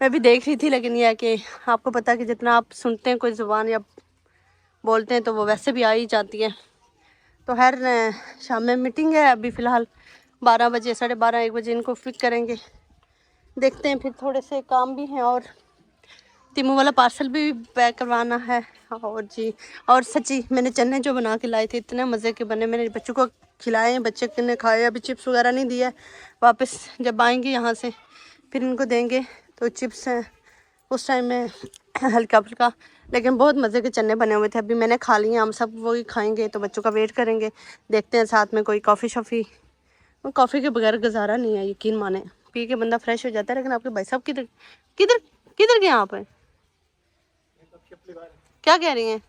मैं भी देख रही थी, लेकिन यह है कि आपको पता है कि जितना आप सुनते हैं कोई ज़ुबान या बोलते हैं तो वो वैसे भी आ ही जाती है। तो हर शाम में मीटिंग है। अभी फ़िलहाल 12 बजे 12:30 1 बजे इनको पिक करेंगे। देखते हैं, फिर थोड़े से काम भी हैं, और तिमू वाला पार्सल भी पैक करवाना है। और जी, और सच्ची मैंने चने जो बना के लाए थे इतने मज़े के बने, मैंने बच्चों को खिलाए हैं, बच्चे ने खाए। अभी चिप्स वगैरह नहीं दिया है, वापस जब आएंगे यहाँ से फिर इनको देंगे। तो चिप्स हैं उस टाइम में हल्का फुल्का, लेकिन बहुत मज़े के चने बने हुए थे। अभी मैंने खा लिए, हम सब वही खाएंगे, तो बच्चों का वेट करेंगे। देखते हैं साथ में कोई कॉफ़ी शॉफ़ी कॉफ़ी के बगैर गुजारा नहीं है, यकीन माने। पी के बंदा फ्रेश हो जाता है। लेकिन आपके भाई साहब किधर किधर किधर गए आप? क्या कह रही हैं?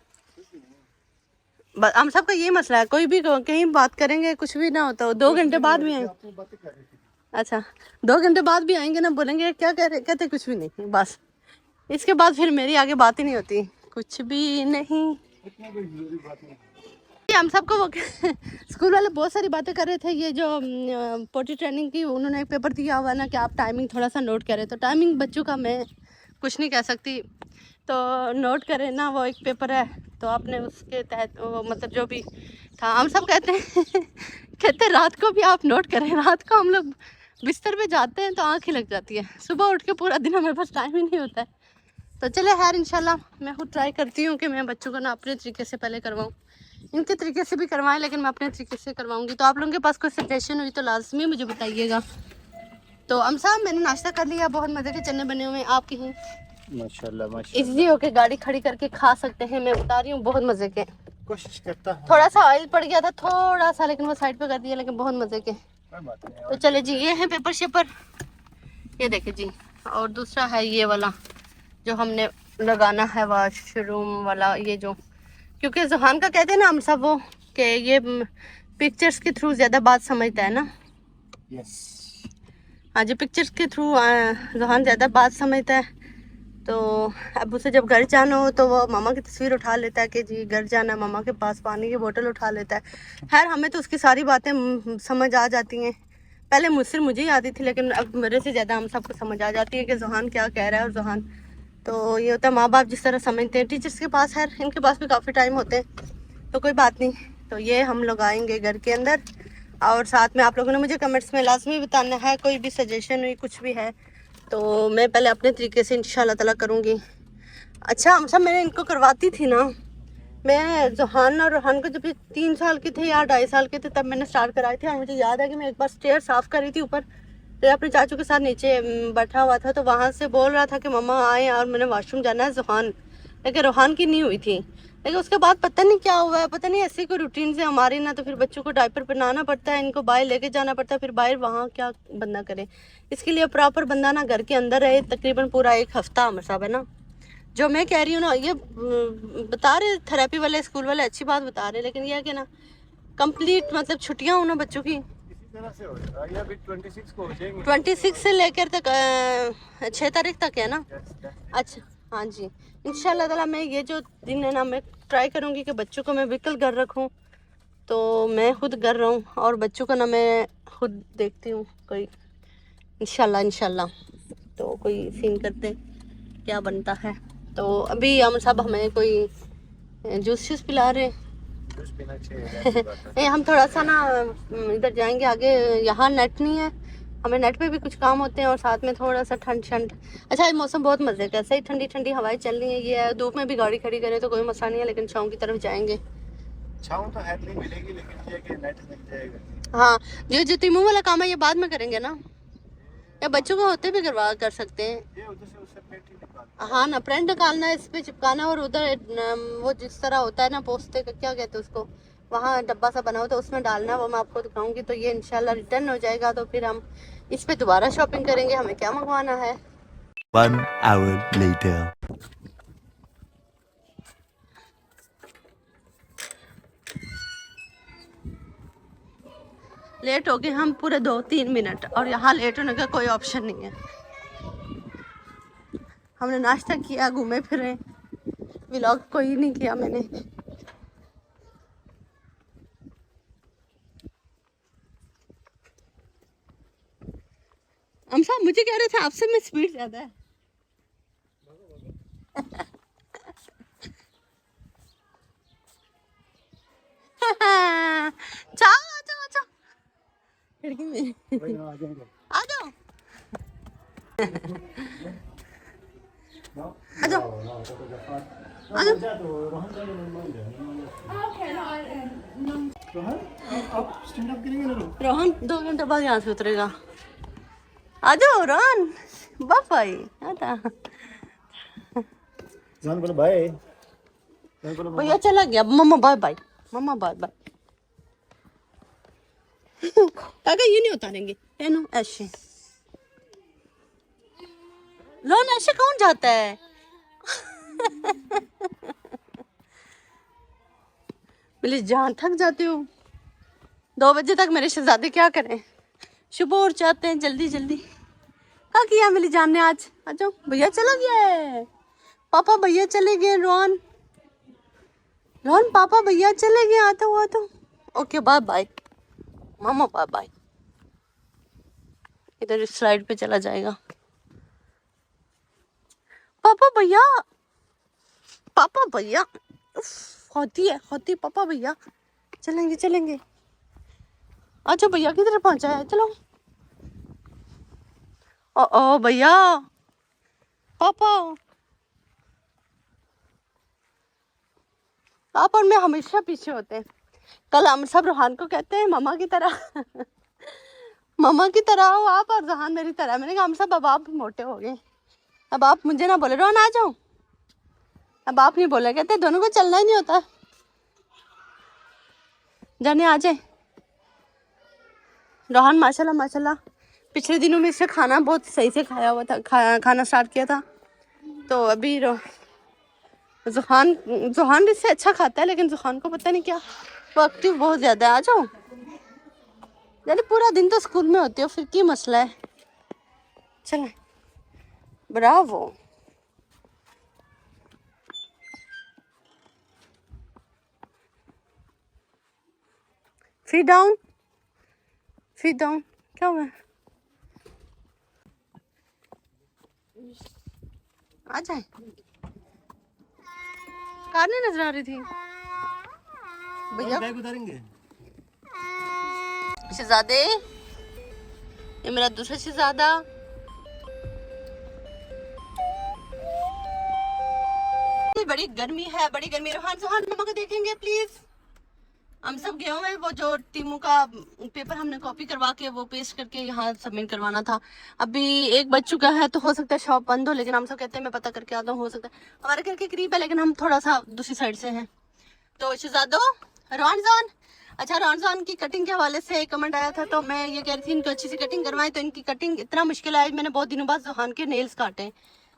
हम सबका यही मसला है, कोई भी कहीं बात करेंगे कुछ भी ना होता, 2 घंटे बाद भी आए। अच्छा, 2 घंटे बाद भी आएंगे ना, बोलेंगे क्या कह रहे, कहते कुछ भी नहीं, बस इसके बाद फिर मेरी आगे बात ही नहीं होती, कुछ भी नहीं। हम सबको वो स्कूल वाले बहुत सारी बातें कर रहे थे। ये जो पोटी ट्रेनिंग की, उन्होंने एक पेपर दिया हुआ ना कि आप टाइमिंग थोड़ा सा नोट करें। तो टाइमिंग बच्चों का मैं कुछ नहीं कह सकती, तो नोट करें ना, वो एक पेपर है तो आपने उसके तहत वो मतलब जो भी था, हम सब कहते हैं कहते रात को भी आप नोट करें। रात को हम लोग बिस्तर पे जाते हैं तो आँख ही लग जाती है, सुबह उठ के पूरा दिन हमारे पास टाइम ही नहीं होता है। तो चले खैर, इंशाल्लाह मैं खुद ट्राई करती हूँ कि मैं बच्चों को ना अपने तरीके से पहले करवाऊँ, इनके तरीके से भी करवाएं, लेकिन मैं अपने तरीके से करवाऊँगी। तो आप लोगों के पास कोई सजेशन हुई तो लाजमी मुझे बताइएगा। तो हम साहब मैंने नाश्ता कर लिया, बहुत मज़े के चने बने हुए हैं, आपके हैं माशाल्लाह माशाल्लाह। इजी होके गाड़ी खड़ी करके खा सकते हैं, मैं बता रही हूँ, बहुत मज़े के। कोशिश करता हूँ। थोड़ा सा ऑयल पड़ गया था थोड़ा सा, लेकिन वो साइड पे कर दिया, लेकिन बहुत मज़े के। तो चले जी, ये है पेपर शेपर, ये देखे जी। और दूसरा है ये वाला जो हमने लगाना है, वॉशरूम वाला, ये जो, क्योंकि जुहान का कहते हैं ना हम सब वो कि ये पिक्चर्स के थ्रू ज़्यादा बात समझता है ना। यस। हाँ जी, पिक्चर्स के थ्रू जुहान ज़्यादा बात समझता है। तो अब उसे जब घर जाना हो तो वो मामा की तस्वीर उठा लेता है कि जी घर जाना, मामा के पास पानी की बोतल उठा लेता है। खैर हमें तो उसकी सारी बातें समझ आ जाती हैं। पहले मुझसे मुझे ही आती थी, लेकिन अब मेरे से ज़्यादा हम सबको समझ आ जाती है कि जुहान क्या कह रहा है। और जुहान तो ये होता है, माँ बाप जिस तरह समझते हैं, टीचर्स के पास है, इनके पास भी काफ़ी टाइम होते हैं, तो कोई बात नहीं। तो ये हम लोग आएंगे घर के अंदर, और साथ में आप लोगों ने मुझे कमेंट्स में लाजमी बताना है, कोई भी सजेशन हुई कुछ भी है तो मैं पहले अपने तरीके से इंशाल्लाह ताला करूँगी। अच्छा हम सब मैंने इनको करवाती थी ना, मैं जुहान और रोहान को जब 3 साल के थे या 2.5 साल के थे तब मैंने स्टार्ट कराई थी। और मुझे याद है कि मैं एक बार स्टेयर साफ़ कर रही थी ऊपर, तो अपने चाचू के साथ नीचे बैठा हुआ था, तो वहाँ से बोल रहा था कि मम्मा आए और मैंने वॉशरूम जाना है जुहान, लेकिन रोहान की नहीं हुई थी। लेकिन उसके बाद पता नहीं क्या हुआ है, पता नहीं ऐसी कोई रूटीन से हमारी ना, तो फिर बच्चों को डायपर पहनाना पड़ता है, इनको बाहर लेके जाना पड़ता है, फिर बाहर वहाँ क्या बंदा करे। इसके लिए प्रॉपर बंदा ना घर के अंदर रहे तकरीबन पूरा 1 हफ्ता हमारे साहब है ना। जो मैं कह रही हूँ ना, ये बता रहे थेरेपी वाले स्कूल वाले अच्छी बात बता रहे, लेकिन यह है कि ना कंप्लीट मतलब छुट्टियाँ हो ना बच्चों की, 26 से लेकर तक 6 तारीख तक है ना। अच्छा हाँ जी, इंशाल्लाह ताला मैं ये जो दिन है ना, मैं ट्राई करूँगी कि बच्चों को मैं व्हीकल घर रखूँ, तो मैं खुद घर रहूँ और बच्चों को ना मैं खुद देखती हूँ कोई, इंशाल्लाह। तो कोई सीन करते क्या बनता है। तो अभी हम सब हमें कोई जूस पिला रहे नहीं, हम थोड़ा सा ना इधर जाएंगे आगे, यहाँ नेट नहीं है, हमें नेट पे भी कुछ काम होते हैं, और साथ में थोड़ा सा ठंड। अच्छा ये मौसम बहुत मज़े का है, सही ठंडी ठंडी हवाएं चल रही है। ये है धूप में भी गाड़ी खड़ी करें तो कोई मसला नहीं है, लेकिन छाँव की तरफ जाएंगे। छाँव तो है नहीं मिलेगी, लेकिन ये कि नेट मिल जाएगा। हाँ, जो तैमूर वाला काम है ये बाद में करेंगे ना, या बच्चों को होते भी कर सकते हैं। ये उधर से उससे प्रिंट ही निकालना। हाँ ना, प्रिंट निकालना है, इस पे चिपकाना, और उधर वो जिस तरह होता है ना पोस्टे का, क्या कहते हैं उसको, वहाँ डब्बा सा बना हो तो उसमें डालना, वो मैं आपको दिखाऊंगी। तो ये इंशाल्लाह रिटर्न हो जाएगा, तो फिर हम इस पे दोबारा शॉपिंग करेंगे, हमें क्या मंगवाना है। 1 hour later. लेट हो गए हम पूरे 2-3 मिनट, और यहाँ लेट होने का कोई ऑप्शन नहीं है। हमने नाश्ता किया, घूमे फिरे, व्लॉग कोई नहीं किया मैंने। हम साहब मुझे कह रहे थे आपसे में स्पीड ज़्यादा है। जाओ खिड़की में आ जाओ आ जाओ आ जाओ। रोहन 2 घंटे बाद यहाँ से उतरेगा। आ जाओ रोहन, बाय आता जान बोलो बाय। भैया चला गया, मम्मा बाय बाय, मम्मा बाय बाय। काका ये नहीं उतारेंगे, पहनो ऐसे। लोन ऐसे कौन जाता है? मेरी जान, थक जाती हूँ। 2 बजे तक मेरे शहजादे क्या करें, सुबह उठ जाते हैं जल्दी जल्दी। क्या किया मेरी जान ने आज? आ जाओ, भैया चला गया है, पापा भैया चले गए। रोहन रोहन पापा भैया चले गए, आता हुआ तो। ओके बाय बाय मामा, बाय बाय। इधर इस स्लाइड पे चला जाएगा। पापा भैया, पापा भैया, होती पापा भैया, चलेंगे चलेंगे। अच्छा भैया किधर पहुंचा है? चलो। ओ भैया, पापा, आप और मैं हमेशा पीछे होते हैं। कल हम सब रूहान को कहते हैं मामा की तरह मामा की तरह हो आप, और जहान मेरी तरह। मैंने कहा हम सब अब आप मोटे हो गए, अब आप मुझे ना बोले रोहन आ जाओ, अब आप नहीं बोले। कहते दोनों को चलना ही नहीं होता, जाने आ जाए। रोहन माशाल्लाह माशाल्लाह पिछले दिनों में इससे खाना बहुत सही से खाया हुआ था, खाना स्टार्ट किया था। तो अभी जुहान इससे अच्छा खाता है, लेकिन जुहान को पता नहीं क्या, वो एक्टिव बहुत ज़्यादा है। आ जाओ, यानी पूरा दिन तो स्कूल में होती हो, फिर की मसला है। चले, Bravo. Feet down, feet down. क्या हुआ? आ जाए, कार नहीं नजर आ रही थी भैया। बैग उतारेंगे। शहजादे, ये मेरा दूसरा शहजादा। बड़ी गर्मी है, बड़ी गर्मी। रोहन सुहान मामा को देखेंगे प्लीज। हम सब गए हुए हैं, वो जो टीमों का पेपर हमने कॉपी करवा के वो पेस्ट करके यहाँ सबमिट करवाना था। अभी 1 बज चुका है, तो हो सकता है शॉप बंद हो, लेकिन हम सब कहते हैं मैं पता करके आता हूँ। हो सकता है, हमारे घर के करीब है, लेकिन हम थोड़ा सा दूसरी साइड से हैं। तो शहजादो, रोहन, अच्छा रोहन की कटिंग के हवाले से एक कमेंट आया था, तो मैं ये कह रही थी इनको अच्छी सी कटिंग करवाएं। तो इनकी कटिंग इतना मुश्किल है, मैंने बहुत दिनों बाद जुहान के नेल्स काटे,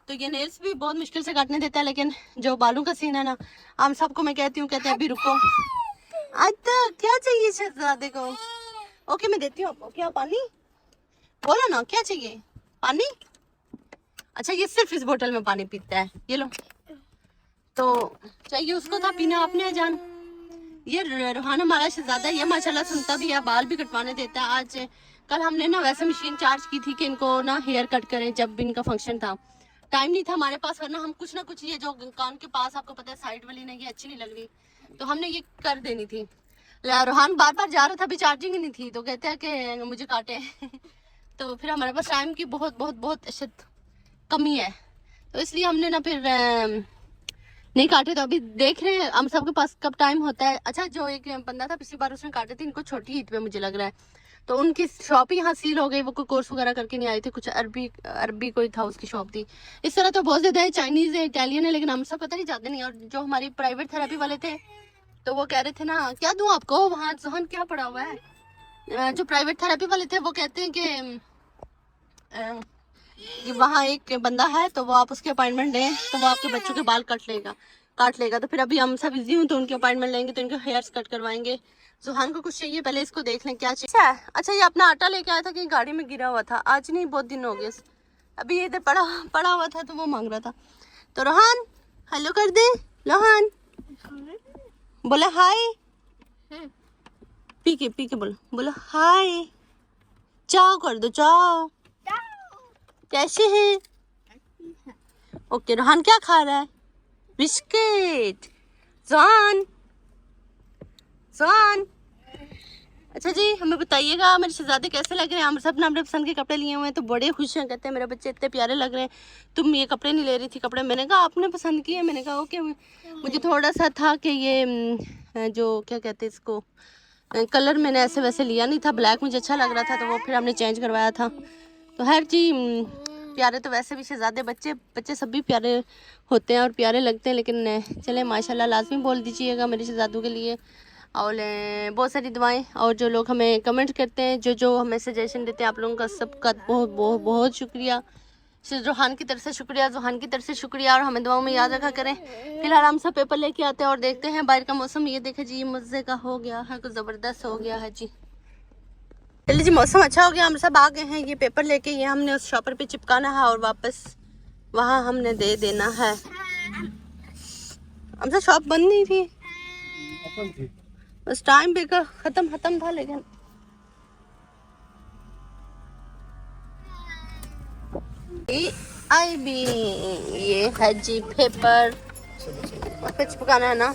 तो ये नेल्स भी बहुत मुश्किल से काटने देता है। लेकिन जो बालों का सीन है ना, हम सबको मैं कहती हूँ, कहते हैं अभी रुको। अच्छा क्या चाहिए शहजादे को? ओके मैं देती हूँ आपको। क्या पानी? बोलो ना क्या चाहिए? पानी? अच्छा ये सिर्फ इस बोतल में पानी पीता है, ये लो। तो चाहिए उसको था पीना, आपने जान। ये रूहान हमारा शहजादा, ये माशाल्लाह सुनता भी है, बाल भी कटवाने देता है। आज कल हमने ना वैसे मशीन चार्ज की थी कि इनको ना हेयर कट करें, जब भी इनका फंक्शन था। टाइम नहीं था हमारे पास, वरना हम कुछ ना कुछ, ये जो कान के पास आपको पता है साइड वाली नहीं, ये अच्छी नहीं लग रही, तो हमने ये कर देनी थी। रूहान बार बार जा रहा था, अभी चार्जिंग ही नहीं थी, तो कहते हैं कि मुझे काटे तो फिर हमारे पास टाइम की बहुत बहुत बहुत अशद कमी है, तो इसलिए हमने ना फिर नहीं काटे। तो अभी देख रहे हैं हम सबके पास कब टाइम होता है। अच्छा जो एक बंदा था पिछली बार, उसने काटे थे इनको छोटी ईद पे मुझे लग रहा है, तो उनकी शॉप ही यहाँ सील हो गई। वो कोई कोर्स वगैरह करके नहीं आए थे, कुछ अरबी कोई था उसकी शॉप थी। इस तरह तो बहुत ज्यादा है, चाइनीज है, इटालियन है, लेकिन हम सब पता नहीं जाते नहीं। और जो हमारी प्राइवेट थेरेपी वाले थे, तो वो कह रहे थे ना, क्या दूं आपको? वहाँ जोहन क्या पड़ा हुआ है? जो प्राइवेट थेरेपी वाले थे वो कहते हैं कि वहाँ एक बंदा है, तो वो आप उसके अपॉइंटमेंट दें, तो वो आपके बच्चों के बाल काट लेगा। तो फिर अभी हम सब इजी हूँ, तो उनके अपॉइंटमेंट लेंगे, तो इनके हेयर्स कट करवाएंगे। जुहान को कुछ चाहिए, पहले इसको देख लें क्या चाहिए। अच्छा ये अपना आटा लेके आया था कि गाड़ी में गिरा हुआ था, आज नहीं बहुत दिन हो गए, अभी इधर पड़ा हुआ था, तो वो मांग रहा था। तो रोहन हेलो कर दे। रोहन बोला हाय, पी के बोलो हाय। चाओ कर दो, चाओ। कैसे हैं? ओके रोहन क्या खा रहा है? बिस्किट। जान अच्छा जी हमें बताइएगा मेरे शहजादे कैसे लग रहे हैं। हम सब ने अपने पसंद के कपड़े लिए हुए हैं, तो बड़े खुश हैं, कहते हैं मेरे बच्चे इतने प्यारे लग रहे हैं, तुम ये कपड़े नहीं ले रही थी कपड़े। मैंने कहा आपने पसंद किए। मैंने कहा ओके। मुझे थोड़ा सा था कि ये जो क्या कहते हैं इसको, कलर मैंने ऐसे वैसे लिया नहीं था, ब्लैक मुझे अच्छा लग रहा था, तो वो फिर हमने चेंज करवाया था। तो हर चीज़ प्यारे, तो वैसे भी शहजादे बच्चे सब भी प्यारे होते हैं और प्यारे लगते हैं, लेकिन चले माशाल्लाह लाजमी बोल दीजिएगा मेरे शहजादों के लिए। और बहुत सारी दुआएं, और जो लोग हमें कमेंट करते हैं, जो हमें सजेशन देते हैं, आप लोगों का सबका बहुत बहुत बहुत शुक्रिया। रूहान की तरफ से शुक्रिया, जुहान की तरफ से शुक्रिया, और हमें दुआओं में याद रखा करें। फिलहाल हम सब पेपर लेके आते हैं और देखते हैं बाहर का मौसम। ये देखे जी, मज़े का हो गया है, कुछ ज़बरदस्त हो गया है जी। चलिए जी, मौसम अच्छा हो गया, हम सब आ गए हैं। ये पेपर लेके ये हमने उस शॉपर पे चिपकाना है और वापस वहाँ हमने दे देना है। हमसे शॉप बंद नहीं थी, बस टाइम भी खत्म था, लेकिन आई भी ये है जी पेपर चिपकाना है ना।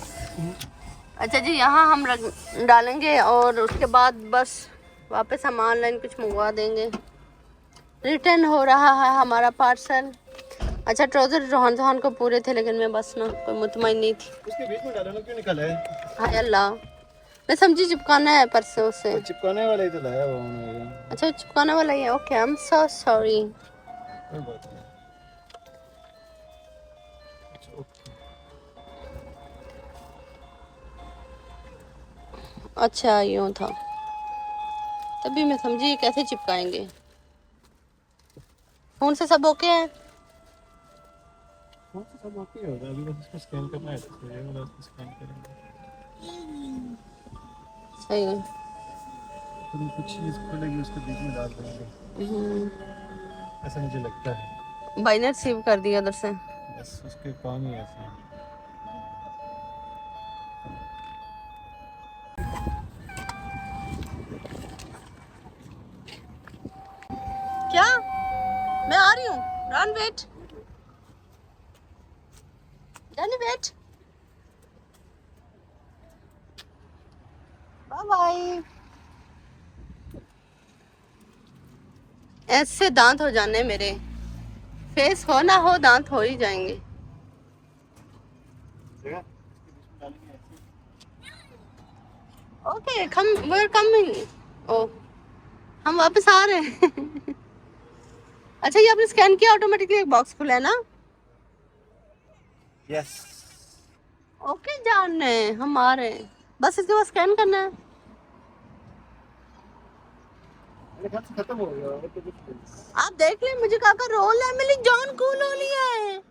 अच्छा जी, यहाँ हम रख डालेंगे और उसके बाद बस वापस हम ऑनलाइन कुछ मंगवा देंगे। रिटर्न हो रहा है हमारा पार्सल। अच्छा, ट्राउजर रोहन को पूरे थे, लेकिन मैं बस ना कोई मुतमईन नहीं थी। उसके बीच में डाला ना, क्यों निकाला है? हाय अल्लाह, मैं समझी चिपकाना है परसों से। चिपकाने वाला ही तो लाया वो उन्होंने। अच्छा, चिपकाने वाला ही है। Okay, I am so sorry. कोई बात नहीं। अच्छा, यूँ था, तभी मैं समझी कैसे चिपकाएंगे। फोन से सब ओके है? कौन सा सब ओके होगा, अभी बस इसको स्कैन करना है, तो ये वाला इसको स्कैन करेंगे। सही है। तो कुछ चीज़ खुलेगी, उसके बीच में डाल देंगे, ऐसा मुझे लगता है। भाई ने रिसीव कर दिया उधर से। बस उसके काम ही ऐसे हैं। क्या? मैं आ रही हूँ। रन वेट, जानी वेट, बाय बाय। ऐसे दांत हो जाने मेरे, फेस हो ना हो दांत हो ही जाएंगे। Okay, we're coming। ओ, हम वापस आ रहे हैं। अच्छा, ये आपने स्कैन किया, ऑटोमेटिकली एक बॉक्स खुला है ना? यस। ओके जान, हम आ रहे हैं, बस इसके बाद स्कैन करना है। खत्म हो गया तो कुछ आप देख लें, मुझे काका रोल है, मेरी जान कूल हो ली है,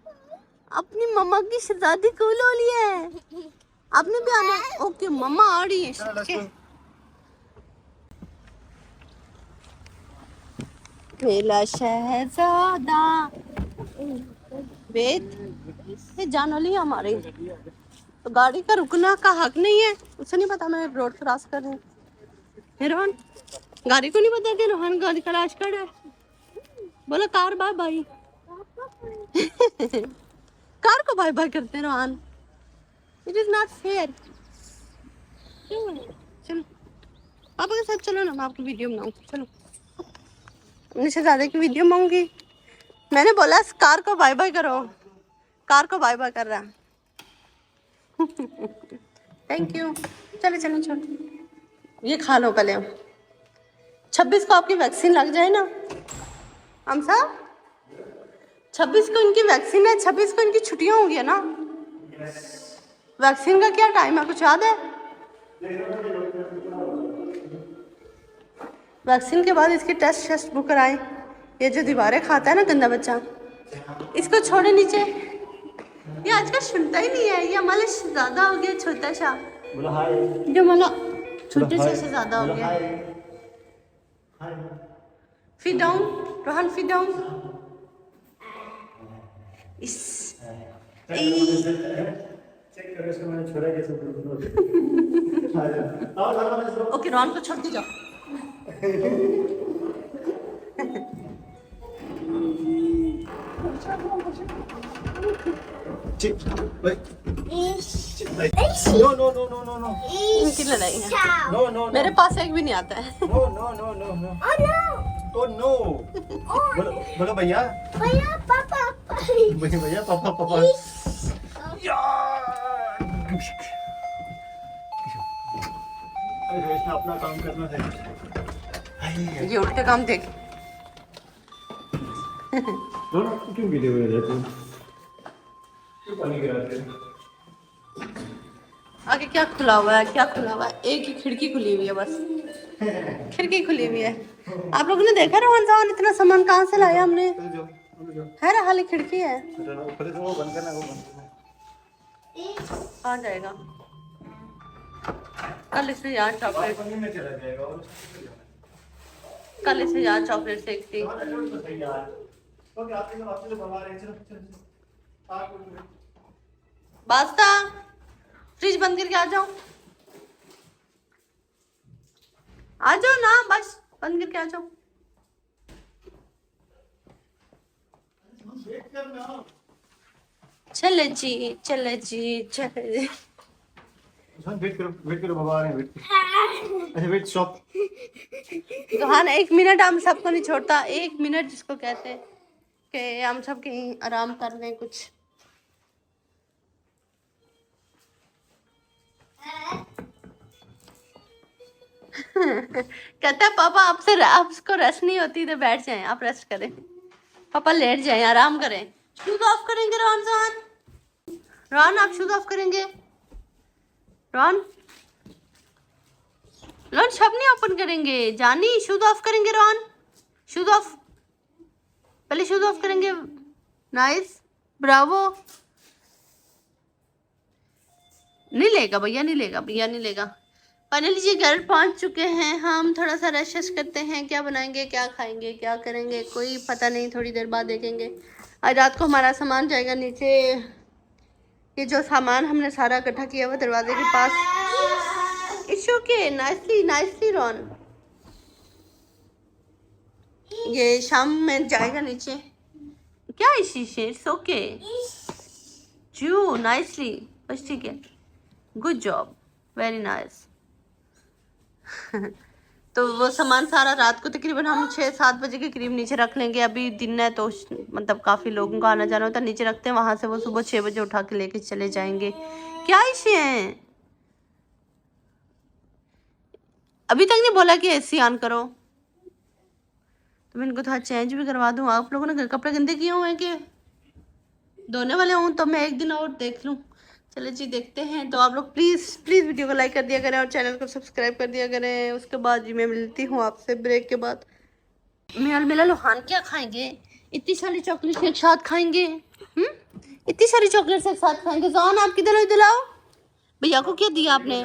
अपनी मम्मा की शहजादी कूल हो ली है। आपने भी आना है? ओके, मम्मा आ रही है। मेरा शहजादा वेद, ये जान वाली है हमारी, तो गाड़ी का रुकना का हक नहीं है। उसे नहीं पता मैं रोड क्रॉस कर रही हूँ। रोहन, गाड़ी को नहीं पता कि रोहन गाड़ी का राज कर है। बोला कार बाय बाय। कार को बाय बाय करते हैं Rohan, it is not fair. चलो पापा के साथ चलो ना, मैं आपकी वीडियो बनाऊँ। चलो, अपने शहजादे की वीडियो मांगूंगी। मैंने बोला कार को बाय बाय करो, कार को बाय बाय कर रहा है। Thank you. चलो चलो चलो, ये खा लो पहले। 26 को आपकी वैक्सीन लग जाए ना हम सब। 26 को इनकी वैक्सीन है, 26 को इनकी छुट्टियां होंगी ना। वैक्सीन का क्या टाइम है, कुछ याद है? वैक्सीन के बाद इसकी टेस्ट बुक कराएं। ये जो दीवारें खाता है ना गंदा बच्चा, इसको छोड़े नीचे। ये आजकल सुनता ही नहीं है, ये हमारे शहजादा हो गया, छोटा सा, जो हमारा छोटे से शहजादा हो गया। Fit down Rohan, fit down. इस चेक करो इसको, मैंने छोड़ा कैसे। ओके, रोहन को छोड़ के जाओ। नो। इनकी लड़ाई है। नो मेरे पास एक भी नहीं आता है। नो। बोलो भैया पापा। भैया पापा। अपना काम करना है। ये उल्टे काम देख। क्यों गिरे हुए रहते हैं? क्यों पानी गिराते हैं? आगे क्या खुला हुआ है, क्या खुला हुआ है? एक ही खिड़की खुली हुई है बस, खिड़की खुली हुई है। आप लोगों ने देखा रोहन साहब इतना सामान कहाँ से लाया हमने? है ना, खाली खिड़की है। वो बंद करना, वो बंद करना। आ जाएगा कल इसे यार चॉकलेट, पानी में चला जाएगा और कल इसे यार चॉकलेट सेकती। ओके, आप लोग बना रहे हैं, चलो चलो चलो। आप बास्ता फ्रिज बंद करके आ जाओ, आ जाओ ना, बस बंद करके आ जाओ। वेट करना। चले जी, चले जी, चले जी। वेट करो बाबा आ रहे हैं, वेट करो। अच्छा वेट स्टॉप। हाँ, 1 मिनट हम सबको नहीं छोड़ता, 1 मिनट जिसको कहते हैं कि हम सब कहीं आराम कर लें कुछ। कहता है पापा आपको रेस्ट नहीं होती तो बैठ जाएं, आप रेस्ट करें, पापा लेट जाएं, आराम करें। शूज ऑफ करेंगे रॉन जान, रॉन आप शूज ऑफ करेंगे? रॉन, रॉन शब नहीं ओपन करेंगे, जानी शूज ऑफ करेंगे रॉन, शूज ऑफ, पहले शूज ऑफ करेंगे। Nice, Bravo. नहीं लेगा भैया, नहीं लेगा भैया, नहीं लेगा। फाइनली जी घर पहुंच चुके हैं हम, थोड़ा सा रेस्ट करते हैं, क्या बनाएंगे, क्या खाएंगे, क्या करेंगे कोई पता नहीं, थोड़ी देर बाद देखेंगे। आज रात को हमारा सामान जाएगा नीचे, ये जो सामान हमने सारा इकट्ठा किया हुआ दरवाजे के पास। It's okay, nicely nicely Ron, ये शाम में जाएगा नीचे। क्या शीशे, इट्स ओके जू, नाइसली, बस ठीक है, गुड जॉब, वेरी नाइस। तो वो सामान सारा रात को तकरीबन हम 6-7 बजे के करीब नीचे रख लेंगे। अभी दिन है तो मतलब काफ़ी लोगों का आना जाना होता है, नीचे रखते हैं, वहाँ से वो सुबह 6 बजे उठा के लेके चले जाएंगे। क्या इशू है? अभी तक नहीं बोला कि एसी ऑन करो, तो मैं इनको थोड़ा चेंज भी करवा दूँ। आप लोगों ने कपड़े गंदे किए हुए हैं कि धोने वाले हूँ, तो मैं एक दिन और देख लूँ। चलो जी देखते हैं। तो आप लोग प्लीज़ प्लीज़ वीडियो को लाइक कर दिया करें और चैनल को सब्सक्राइब कर दिया करें। उसके बाद जी मैं मिलती हूँ आपसे ब्रेक के बाद। मैं अलमिला लोहान क्या खाएंगे, इतनी सारी चॉकलेट एक साथ खाएंगे? इतनी सारी चॉकलेट एक साथ खाएंगे? जान आप किधर हो, इधर आओ। भैया को क्या दिया आपने?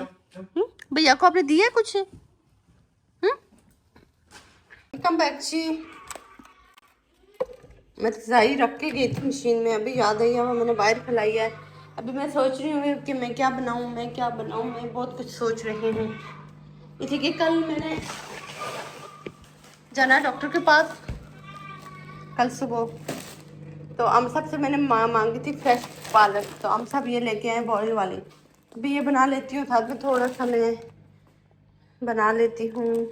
भैया को आपने दिया कुछ? कम बैक जी, मैं रजाई रख के गई थी मशीन में, अभी याद आई है, मैंने बाहर फैलाई है। अभी मैं सोच रही हूँ कि मैं क्या बनाऊँ, मैं क्या बनाऊँ, मैं बहुत कुछ सोच रही हूँ। इसी के कल मैंने जाना डॉक्टर के पास कल सुबह, तो अमसब से मैंने मांगी थी फ्रेश पालक, तो अमसब ये लेके आए बॉयल वाली। अभी ये बना लेती हूँ, साथ में थोड़ा सा मैं बना लेती हूँ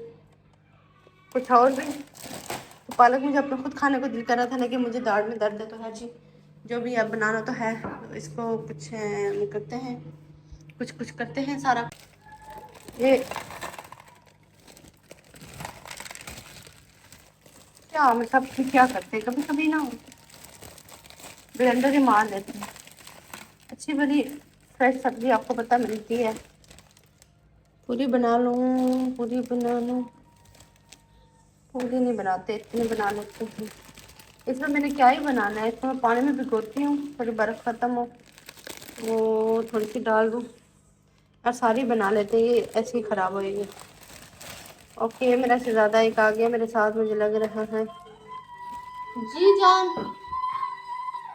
कुछ और भी। तो पालक मुझे अपना खुद खाने को दिल कर रहा था, लेकिन मुझे दाढ़ में दर्द है, तो है जी जो भी अब बनाना तो है, तो इसको कुछ करते हैं, कुछ करते हैं सारा। ये क्या मैं सब क्या करते हैं, कभी कभी ना ब्लेंडर ही मार लेते हैं। अच्छी बड़ी फ्रेश सब्जी आपको पता मिलती है, पूरी बना लूँ, पूरी बना लूँ, पूरी नहीं बनाते, इतने बना लेते हैं। इसमें मैंने क्या ही बनाना है, इसमें मैं पानी में भिगोती हूँ, थोड़ी बर्फ़ ख़त्म हो वो थोड़ी सी डाल दूँ और सारी बना लेते हैं, ये ऐसे ही ख़राब होएगी। ओके, मेरा शहज़ादा एक आ गया मेरे साथ, मुझे लग रहा है। जी जान,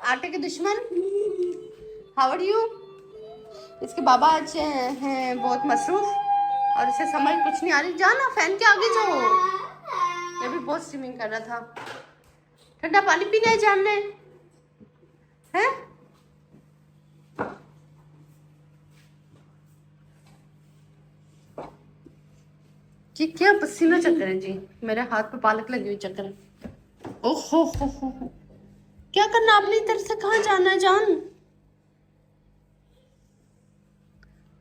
आटे के दुश्मन, हाउ आर यू? इसके बाबा आज हैं बहुत मसरूफ और इसे समझ कुछ नहीं आ रही। जाना फैन के आगे जाओ, ये भी बहुत स्विमिंग कर रहा था। ठंडा पानी पीना है जानने हैं? जी क्या पसीना चक्कर है जी, मेरे हाथ पे पालक लगी हुई चक्कर है। ओहो हो, क्या करना आपने, इधर से कहाँ जाना है जान?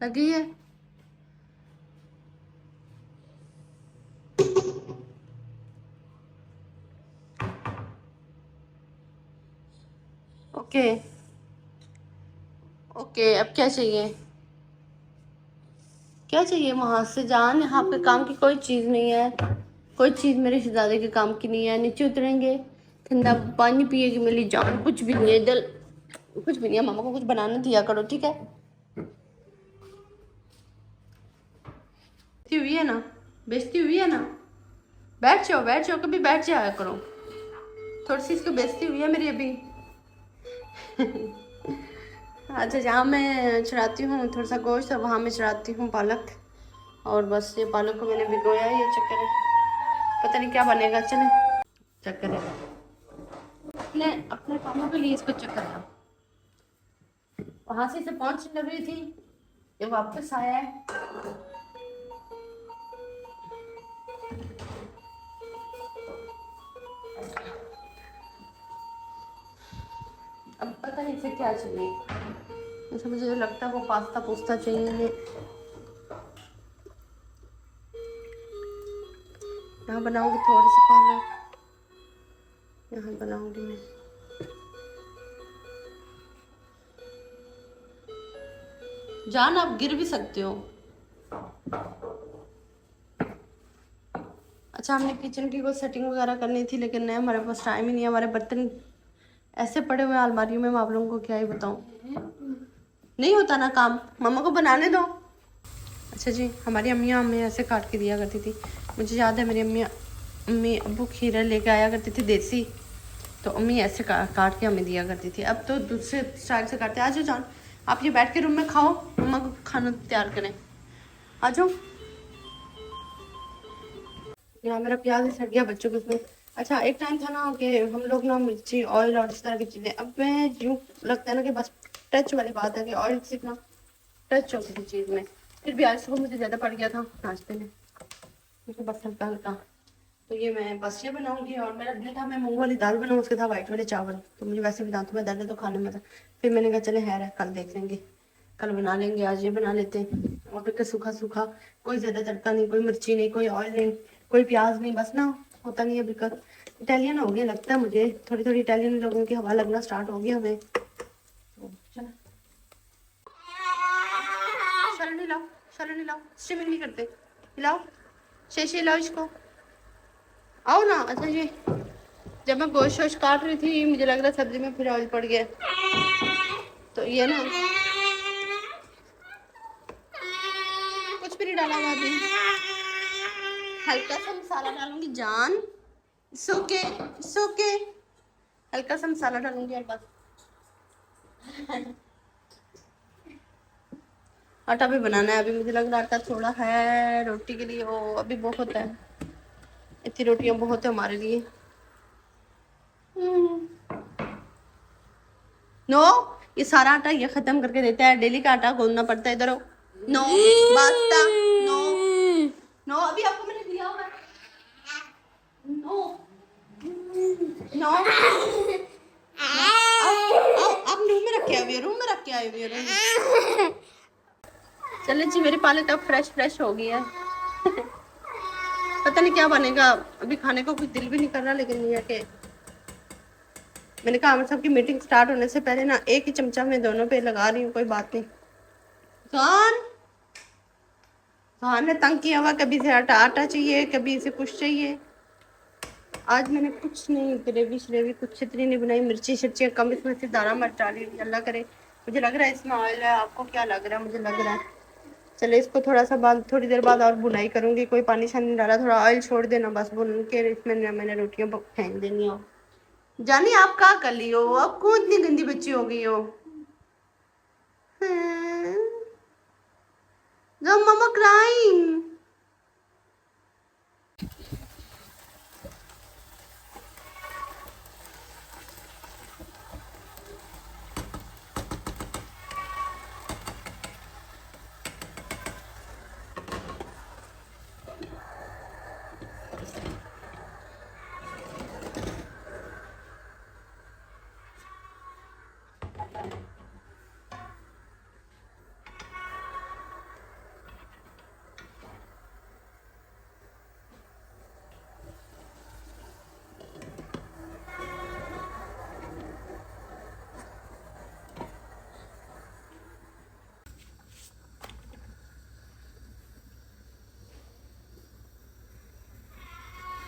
लगी है ओके ओके, अब क्या चाहिए? क्या चाहिए वहां से जान? यहाँ पे काम की कोई चीज नहीं है, कोई चीज मेरे रिश्तेदारे के काम की नहीं है। नीचे उतरेंगे, ठंडा पानी पिएगी मेरी जान, कुछ भी नहीं है दिल, कुछ भी नहीं है। मामा को कुछ बनाने दिया करो, ठीक है? बेइज्जती हुई है ना, बेइज्जती हुई है ना, बैठ जाओ, कभी बैठ जाया करो। थोड़ी सी इसको बेइज्जती हुई है मेरी अभी। अच्छा, जहाँ मैं चढ़ाती हूँ थोड़ा सा गोश्त, वहाँ मैं चढ़ाती हूँ पालक, और बस ये पालक को मैंने भिगोया, ये चक्कर है, पता नहीं क्या बनेगा। चले, चक्कर है अपने अपने कामों के लिए, इसको चक्कर है। वहाँ से इसे पहुँचने लग रही थी, ये वापस आया है। अब पता नहीं इसे क्या चाहिए, जैसे मुझे लगता है वो पास्ता पूस्ता चाहिए इन्हें। यहाँ बनाऊंगी थोड़ी सी पालक, यहाँ बनाऊंगी मैं। जान आप गिर भी सकते हो। अच्छा, हमने किचन की कोई सेटिंग वगैरह करनी थी, लेकिन नहीं, हमारे पास टाइम ही नहीं है। हमारे बर्तन ऐसे पड़े हुए अलमारियों में, मैं आप लोगों को क्या ही बताऊं। नहीं होता ना काम, मम्मा को बनाने दो। अच्छा जी, हमारी अम्मियाँ हमें ऐसे काट के दिया करती थी। मुझे याद है मेरी अम्मी अब्बू खीरा लेके आया करती थी देसी, तो अम्मी ऐसे काट के हमें दिया करती थी। अब तो दूसरे स्टाइल से काटते हैं। आ जाओ जान, आप ये बैठ के रूम में खाओ, मम्मा को खाना तैयार करें। आ जाओ। यहाँ मेरा प्याज ही सड़ गया बच्चों के उसमें। अच्छा, एक टाइम था ना कि हम लोग ना मिर्ची, ऑयल और इस तरह की चीज़ें, अब मैं यूँ लगता है ना कि बस टच वाली बात है कि ऑयल सिर्फ ना टच हो किसी चीज़ में। फिर भी आज सुबह मुझे ज़्यादा पड़ गया था नाश्ते में, मुझे बस हल्का हल्का। तो ये मैं बस ये बनाऊंगी, और मेरा दिल था मैं मूंग वाली दाल बनाऊँ, उसके साथ वाइट वाले चावल। तो मुझे वैसे भी दांतों में दर्द है तो खाने में था। फिर मैंने कहा चले है कल देख लेंगे, कल बना लेंगे, आज ये बना लेते हैं। और फिर सूखा सूखा, कोई ज़्यादा तड़का नहीं, कोई मिर्ची नहीं, कोई ऑयल नहीं, कोई प्याज नहीं, बस ना होता नहीं है बिल्कुल। इटालियन हो गया लगता है मुझे, थोड़ी थोड़ी इटालियन लोगों की हवा लगना स्टार्ट हो गई हमें। तो चलो शरण हिलाओ, शरण हिलाओ, स्ट्रीमिंग नहीं करते, हिलाओ, शेषे हिलाओ इसको, आओ ना। अच्छा जी, जब मैं गोश्त वोश्त काट रही थी, मुझे लग रहा सब्जी में फिर ऑयल पड़ गया, तो ये ना कुछ भी नहीं डाला हुआ अभी, हल्का सा मसाला डालूंगी जान, सोके सोके, हल्का सा मसाला डालूंगी और बस। आटा भी बनाना है अभी, मुझे लग रहा आटा थोड़ा है रोटी के लिए, वो अभी बहुत है, इतनी रोटियां बहुत है हमारे लिए। नो, ये सारा आटा ये खत्म करके देता है, डेली का आटा गूंदना पड़ता है। इधर नो, बास्ता, नो नो, अभी आपको मैंने दिया हुआ है। नो नो, आओ, आप रूम में रख के आए हुए, रूम में रख के आए हुए। चले जी, मेरी पालक अब फ्रेश फ्रेश हो गई है। पता नहीं क्या बनेगा, अभी खाने को कुछ दिल भी नहीं कर रहा, लेकिन ये है कि मैंने कहा आमिर साहब की मीटिंग स्टार्ट होने से पहले ना एक ही चमचा में दोनों पे लगा रही हूँ, कोई बात नहीं। खान खान ने तंग किया हुआ, कभी से आटा आटा चाहिए, कभी इसे कुछ चाहिए। आज मैंने कुछ नहीं, ग्रेवी श्रेवी कुछ इतनी नहीं बनाई, मिर्ची शिर्चियाँ कम, इसमें सिर्फ दाना मिर्च डाली, अल्लाह करे। मुझे लग रहा है इसमें ऑयल है, आपको क्या लग रहा है? मुझे लग रहा है। चले इसको थोड़ा सा बाद, थोड़ी देर बाद और बुनाई करूंगी, कोई पानी शानी डाला, थोड़ा ऑयल छोड़ देना बस, बुन के इसमें मैंने रोटियां फेंक देनी हो। जानी आप क्या कर ली हो, अब क्यों इतनी गंदी बच्ची हो गई हो? जो मम्मा क्राइंग।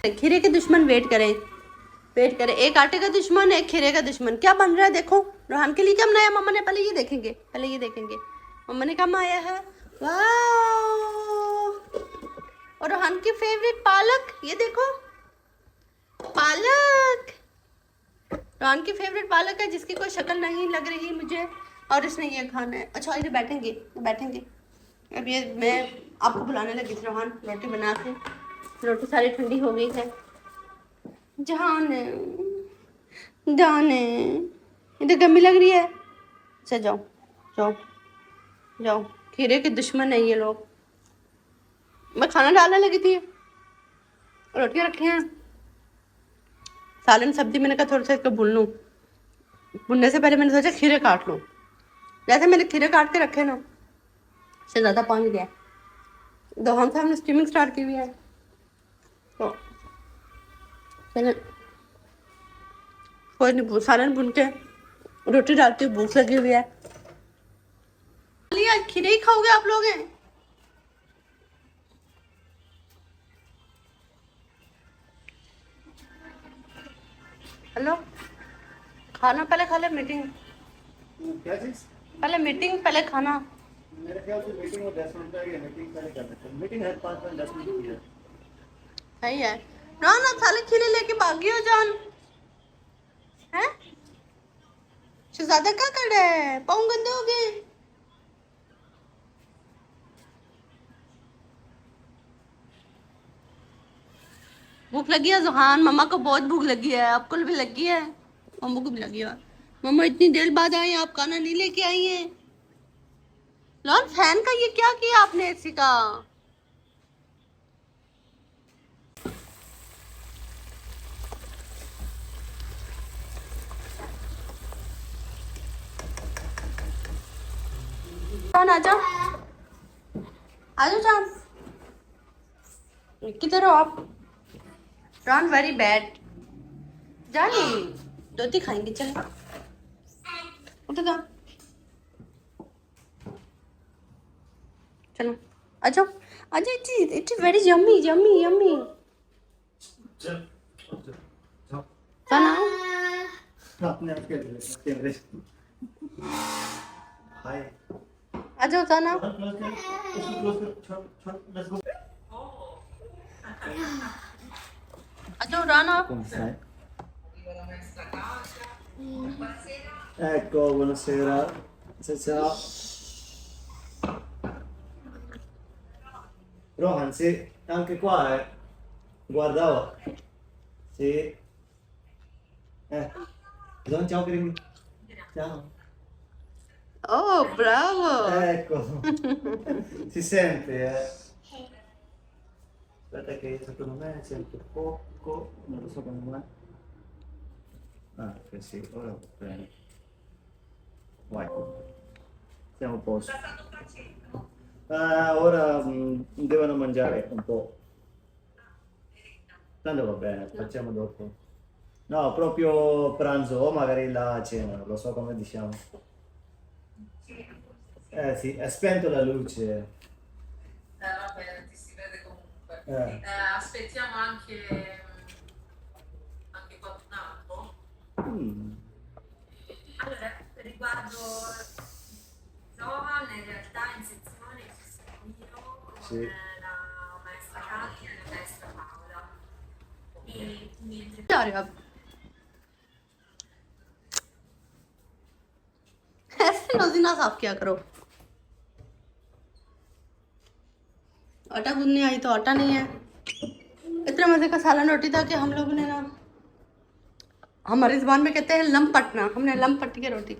खीरे के दुश्मन वेट करें, वेट करें। एक आटे का दुश्मन, एक खीरे का दुश्मन। क्या बन रहा है देखो। रोहान के लिए क्या बनाया मम्मा ने, पहले ये देखेंगे, पहले ये देखेंगे मम्मा ने क्या बनाया है। वाह, और रोहान की फेवरेट पालक, ये देखो पालक। रोहान की फेवरेट पालक है जिसकी कोई शक्ल नहीं लग रही मुझे, और इसने ये खाना है। अच्छा इधर बैठेंगे, बैठेंगे। अब ये मैं आपको बुलाने लगी थी रोहान, रोटी बना के, रोटी सारी ठंडी हो गई है। जाने जाने इधर गर्मी लग रही है। अच्छा जाओ जाओ जाओ, खीरे के दुश्मन है ये लोग। मैं खाना डालने लगी थी, रोटियां रखी हैं, सालन सब्जी मैंने कहा थोड़ा सा इसको भून लूँ। भूनने से पहले मैंने सोचा खीरे काट लूँ। जैसे मैंने खीरे काट के रखे ना, से ज़्यादा पानी गया। दोहान साहब ने स्टीमिंग स्टार्ट की हुई है, तो मैंने कोई नहीं, सालन भून के रोटी डालती हूँ, भूख लगी हुई है। आज खीरे ही खाओगे आप लोग हैं? हेलो, खाना पहले खा ले, मीटिंग क्या चीज? पहले, मीटिंग पहले खाना। मेरे ख्याल से मीटिंग में 10 मिनट लगेगा, मीटिंग पहले कर लेते हैं। मीटिंग है 5-10 मिनट की है। सही है ना, ना साले खीरे लेके भागी हो जान है। शहजादा क्या कर रहा है, पाँव गंदे हो गए। भूख लगी है जुहान, मम्मा को बहुत भूख लगी है, आपको भी लगी है, मम्मा को भी लगी है। मम्मा इतनी देर बाद आई, आप खाना नहीं लेके आई हैं। लॉन फैन का ये क्या किया आपने एसी का। जान आजा, आजा जान, किधर हो आप। रॉन वेरी बैड, जानी रोटी खाएंगे, चलो उठो जा, चलो आ जाओ आ जाओ। It's very yummy yummy yummy. बनाओ आपने आपके कैमरे हाय आ जाओ जाना। आ जाओ Rana. Ecco, buonasera. Ciao. Rohan, sì, anche qua guardavo. Sì. Don, ciao Crimi. Ciao. Oh, bravo. Ecco. Si sente, Aspetta che secondo me sento poco, non lo so come mai. Ah, che sì, ora va bene. Vai. Siamo a posto. Ora devono mangiare un po'. Tanto va bene, facciamo dopo. No, proprio pranzo o magari la cena, lo so come diciamo. Sì, è spento la luce. Vabbè, ti si vede comunque. Aspettiamo anche qualcun altro. Allora, riguardo Rohan, in realtà in sezione ci sono io con Sì. la maestra Katia e la maestra Paola. E mentre जा रहे हो आप? ऐसे रोजीना साफ किया करो। आटा गूंदने आई तो आटा नहीं है। इतना मजे का सालन रोटी था कि हम लोगों ने ना, हमारी जुबान में कहते हैं लम पटना, हमने लम पट के रोटी।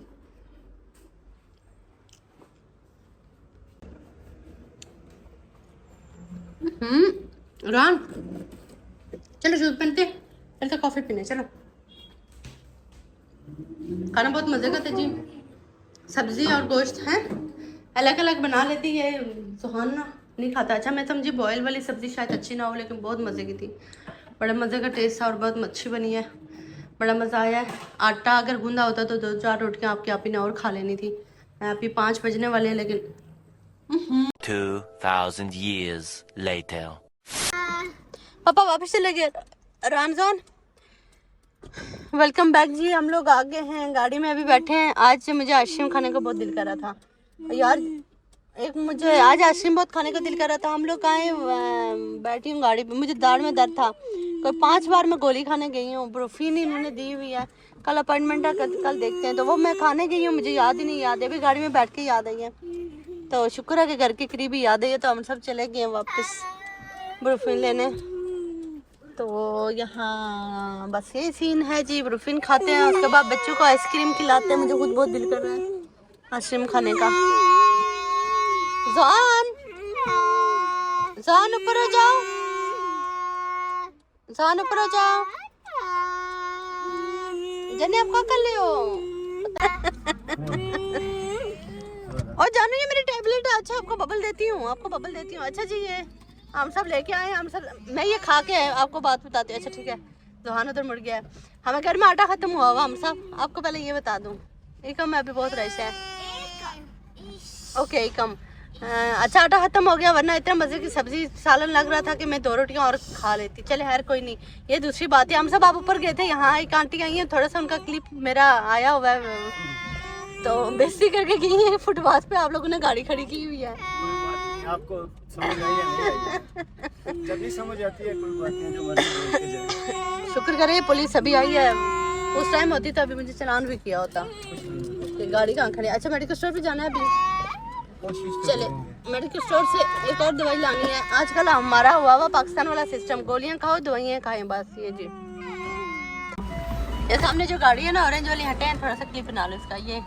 रान चलो शूज पहनते, चलते कॉफी पीने, चलो। खाना बहुत मजे का था जी, सब्जी और गोश्त है, अलग अलग बना लेती है। सुहाना नहीं खाता। अच्छा मैं समझी बॉयल वाली सब्जी शायद अच्छी ना हो, लेकिन बहुत मज़े की थी, बड़ा मज़े का टेस्ट था और बहुत अच्छी बनी है, बड़ा मज़ा आया है। आटा अगर गूंदा होता तो 2-4 रोटियाँ आपके आप ही ने और खा लेनी थी। अभी 5 बजने वाले हैं, लेकिन 2,000 years later. पापा वापस चले गए। रमजान वेलकम बैक जी। हम लोग आ गए हैं, गाड़ी में अभी बैठे हैं। आज मुझे आइसक्रीम खाने का बहुत दिल कर रहा था यार, मुझे आज आइसक्रीम बहुत खाने का दिल कर रहा था। हम लोग आए, बैठी हूँ गाड़ी पे, मुझे दाढ़ में दर्द था। कोई 5 बार मैं गोली खाने गई हूँ, ब्रोफीन इन्होंने दी हुई है। कल अपॉइंटमेंट है, कल देखते हैं। तो वो मैं खाने गई हूँ, मुझे याद ही नहीं, याद है अभी गाड़ी में बैठ के याद आई है। तो शुक्र है कि घर के करीब ही याद आई है। तो हम सब चले गए वापस ब्रोफीन लेने। तो यहाँ बस यही सीन है जी, ब्रोफीन खाते हैं, उसके बाद बच्चों को आइसक्रीम खिलाते हैं। मुझे खुद बहुत दिल कर रहा है आइसक्रीम खाने का। जान जान ऊपर हो जाओ, जान ऊपर हो जाओ। जने आप क्या कर रहे हो? और जानू ये मेरी टैबलेट है। अच्छा आपको बबल देती हूँ, आपको बबल देती हूँ। अच्छा जी ये हम सब लेके आए, हम सब, मैं ये खा के आपको बात बताती हूँ। अच्छा ठीक है, जोहान उधर मुड़ गया है। हमें घर में आटा खत्म हुआ हुआ, हम सब आपको पहले ये बता दूँ। एकम अभी बहुत रईस है। ओके एकम, अच्छा आटा खत्म हो गया, वरना इतना मज़े की सब्जी सालन लग रहा था कि मैं 2 रोटियां और खा लेती। चले खैर कोई नहीं, ये दूसरी बात है। हम सब आप ऊपर गए थे, यहाँ एक आंटी आई हैं, थोड़ा सा उनका क्लिप मेरा आया हुआ है, तो बेइज्जती करके गई है फुटपाथ पे। आप लोगों ने गाड़ी खड़ी की हुई है। आपको समझ आई या नहीं आई? जब भी समझ आती है कोई बात नहीं, जो मर्जी बोल के जाए। शुक्र करे पुलिस अभी आई है, उस टाइम होती तो अभी मुझे चलान भी किया होता कि गाड़ी कहाँ खड़ी है। अच्छा मेडिकल स्टोर पे जाना है अभी, चले मेडिकल स्टोर से एक और दवाई लानी है। आजकल हमारा हुआ पाकिस्तान वाला सिस्टम, गोलियां खाओ दवाइयाँ खाएं बस। ये जी ये सामने जो गाड़ी है ना ऑरेंज वाली, हटे हैं थोड़ा सा क्लिप बना लो इसका। ये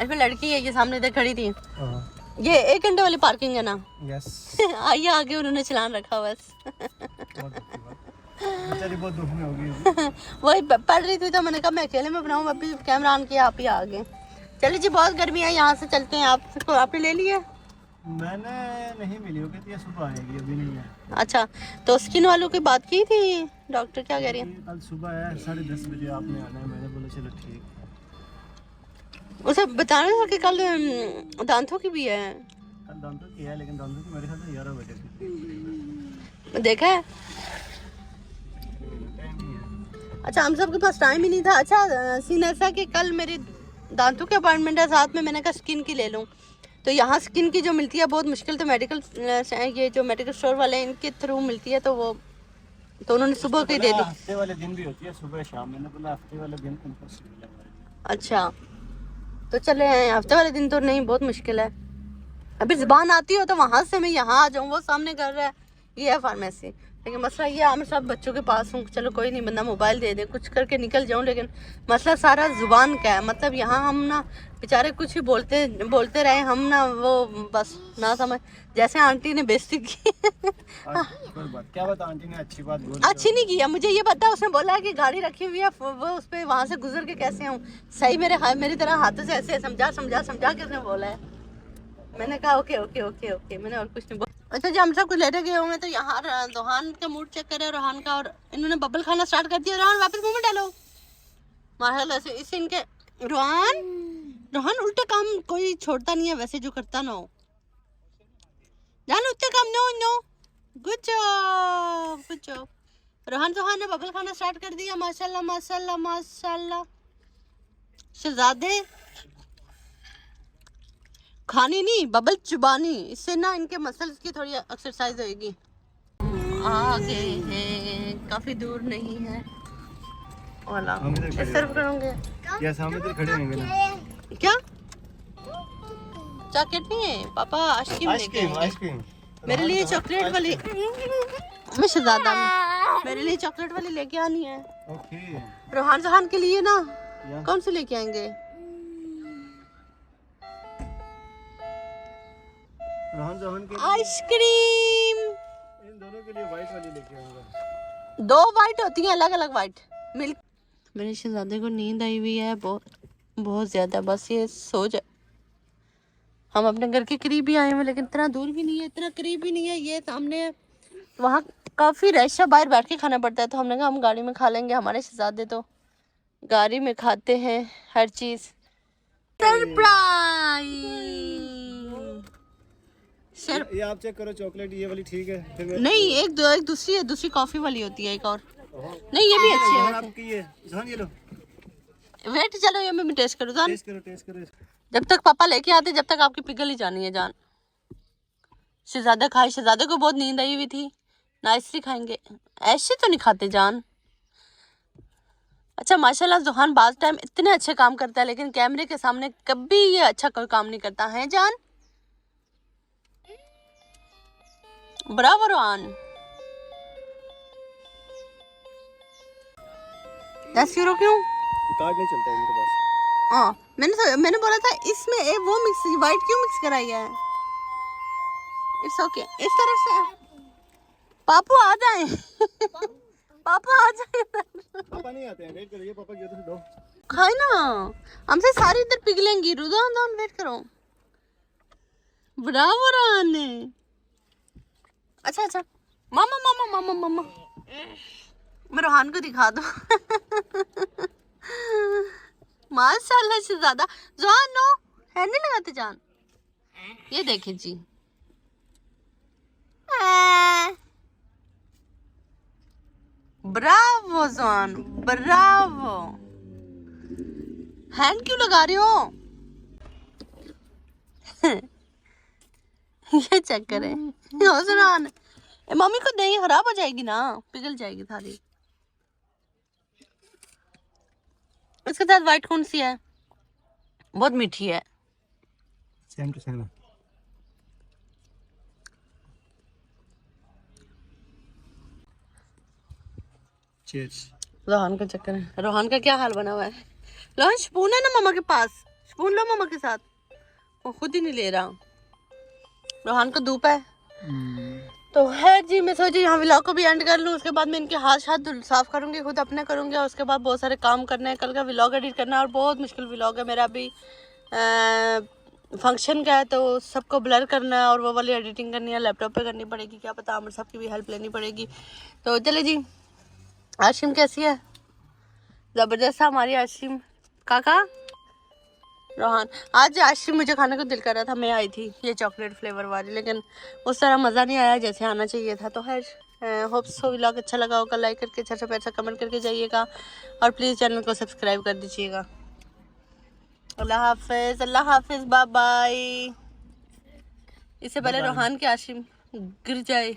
इसमें लड़की है, ये सामने इधर खड़ी थी। ये 1 घंटे वाली पार्किंग है ना? यस। आइए आगे उन्होंने चलान रखा बस। बेचारी बहुत दुख में होगी। वही पढ़ रही थी तो मैंने कहा मैं अकेले में बनाऊँ, अभी कैमरा ऑन किया, आप ही आ गए। चलिए जी बहुत गर्मी है, यहाँ से चलते हैं। आपको आपने ले लिया? मैंने नहीं मिली, वो कहती है सुबह आएगी, अभी नहीं है। अच्छा तो स्किन वालों की बात की थी, डॉक्टर क्या कह रही है? कल सुबह है 10:30 बजे आपने आना है, मैंने बोला चलो ठीक। उसे बताना था कि कल दांतों की भी है। कल दांतों की है, लेकिन दांतों की मेरे ख्याल से 11 बजे की देखा है? टाइम नहीं है। अच्छा हम सब के पास टाइम ही नहीं था। अच्छा सीन ऐसा कि कल मेरी दांतों के अपॉइंटमेंट है साथ में, मैंने कहा स्किन की ले लूँ। तो यहाँ स्किन की जो मिलती है बहुत मुश्किल, तो मेडिकल ये जो मेडिकल स्टोर वाले हैं इनके थ्रू मिलती है, तो वो तो उन्होंने सुबह की दे दी। हफ्ते वाले दिन भी होती है, सुबह शाम। मैंने बोला हफ्ते वाले दिन उनको सिविल है। अच्छा तो चले हफ्ते वाले दिन तो नहीं, बहुत मुश्किल है। अभी ज़ुबान आती हो तो वहाँ से मैं यहाँ आ जाऊँ, वो सामने कर रहा है, ये है फार्मेसी। लेकिन मसला ये हम सब बच्चों के पास हूँ, चलो कोई नहीं, बंदा मोबाइल दे दे कुछ करके निकल जाऊँ। लेकिन मसला सारा ज़ुबान का है। मतलब यहाँ हम ना बेचारे कुछ ही बोलते रहे, हम ना वो बस ना समझ, जैसे आंटी ने बेइज्जती की। कोई बात क्या बता, आंटी ने अच्छी बात बोली। अच्छी नहीं किया, मुझे ये पता, उसने बोला कि गाड़ी रखी हुई है वो उस पर वहाँ से गुजर के कैसे आऊँ। सही मेरी तरह हाथों से ऐसे समझा के उसने बोला है। मैंने कहा ओके ओके ओके ओके, मैंने और कुछ नहीं बोला। अच्छा जी हम सब कुछ लेटे गए होंगे, तो यहाँ रोहान का मूड चेक करे, रोहान का, और इन्होंने बबल खाना स्टार्ट कर दिया। रोहान वापस मुंह में डालो माशाल्लाह से। इसे इनके रोहान उल्टा काम कोई छोड़ता नहीं है वैसे, जो करता ना हो। जान उल्टा काम नो गुड जॉब। रोहान ने बबल खाना स्टार्ट कर दिया, माशाल्लाह माशाल्लाह माशाल्लाह। शहजादे खानी नहीं, बबल चुबानी, इससे ना इनके मसल्स की थोड़ी एक्सरसाइज होगी। आगे है, काफी दूर नहीं है वाला। सर्व करोगे क्या? सामने तो खड़े होंगे ना। क्या चॉकलेट नहीं है पापा? आइसक्रीम मेरे लिए चॉकलेट वाली, मैं शहजादा मेरे लिए चॉकलेट वाली लेके आनी है। ओके। रोहान के लिए ना कौन से लेके आएंगे? रोहन के आइसक्रीम। इन दोनों के लिए वाइट वाली लेके आऊंगा। 2 वाइट होती हैं, अलग अलग वाइट मिल्क। मेरे शहजादे को नींद आई हुई है बहुत ज्यादा, बस ये सो जाए। हम अपने घर के करीब ही आए हैं, लेकिन इतना दूर भी नहीं है, इतना करीब भी नहीं है, ये सामने है। वहाँ काफी रश है, बाहर बैठ के खाना पड़ता है। तो हमने कहा हम गाड़ी में खा लेंगे, हमारे शहजादे तो गाड़ी में खाते हैं हर चीज। सरप्राइज। ये आप चेक करो, चॉकलेट ये वाली ठीक है। फिर नहीं, एक दूसरी कॉफी वाली होती है, एक और नहीं ये भी अच्छी है आपकी ये जहान ये लो वेट चलो ये मैं टेस्ट करूँ जान टेस्ट करो जब तक पापा लेके आते जब तक आपकी पिघल ही जानी है जान शहजादा खाए शहजादे को बहुत नींद आई हुई थी नाइसली खाएंगे ऐसे तो नहीं खाते जान अच्छा माशाल्लाह जुहान बाज टाइम इतने अच्छे काम करता है लेकिन कैमरे के सामने कभी ये अच्छा कोई काम नहीं करता है जान ब्रावो रोहान क्यों कार्ड नहीं चलता है मेरे पास हाँ मैंने बोला था इसमें वो मिक्स वाइट क्यों मिक्स कराई है इट्स ओके इस तरह से पापू आ जाए पापा आ जाए पापा नहीं आते हैं वेट करिए पापा की दो खाए ना हमसे सारी इधर पिघलेंगी रुदान वेट करो ब्रावो राने अच्छा मामा मामा मामा मामा मैं रोहान को दिखा दूं माशाल्लाह से ज्यादा जोहान नो है नहीं लगाते जान ये देखे जी ब्रावो जोहान ब्रावो हैंड क्यों लगा रहे हो ये चक्कर है जोहान मम्मी को दे खराब हो जाएगी ना पिघल जाएगी थाली इसके साथ व्हाइट कौन सी है बहुत मीठी है same to same cheers Rohan का चक्कर है रोहान का क्या हाल बना हुआ है रोहन स्पून है ना मामा के पास स्पून लो मामा के साथ वो खुद ही नहीं ले रहा रोहान को धूप है तो है जी मैं सोची यहाँ व्लॉग को भी एंड कर लूँ उसके बाद मैं इनके हाथ साफ करूँगी खुद अपने करूँगी और उसके बाद बहुत सारे काम करने हैं कल का व्लॉग एडिट करना है और बहुत मुश्किल व्लॉग है मेरा अभी फंक्शन का है तो सबको ब्लर करना है और वो वाली एडिटिंग करनी है लैपटॉप पे करनी पड़ेगी क्या पता आमिर साहब की भी हेल्प लेनी पड़ेगी तो चले जी आशिम कैसी है ज़बरदस्त है हमारी आशिम काका रोहान आज आशिम मुझे खाने को दिल कर रहा था मैं आई थी ये चॉकलेट फ्लेवर वाली लेकिन उस तरह मज़ा नहीं आया जैसे आना चाहिए था तो खैर होप सो व्लॉग अच्छा लगा होगा लाइक करके अच्छा से पैसा कमेंट करके जाइएगा और प्लीज़ चैनल को सब्सक्राइब कर दीजिएगा अल्लाह हाफिज़ बाय बाय इससे पहले रोहान के आशिम गिर जाए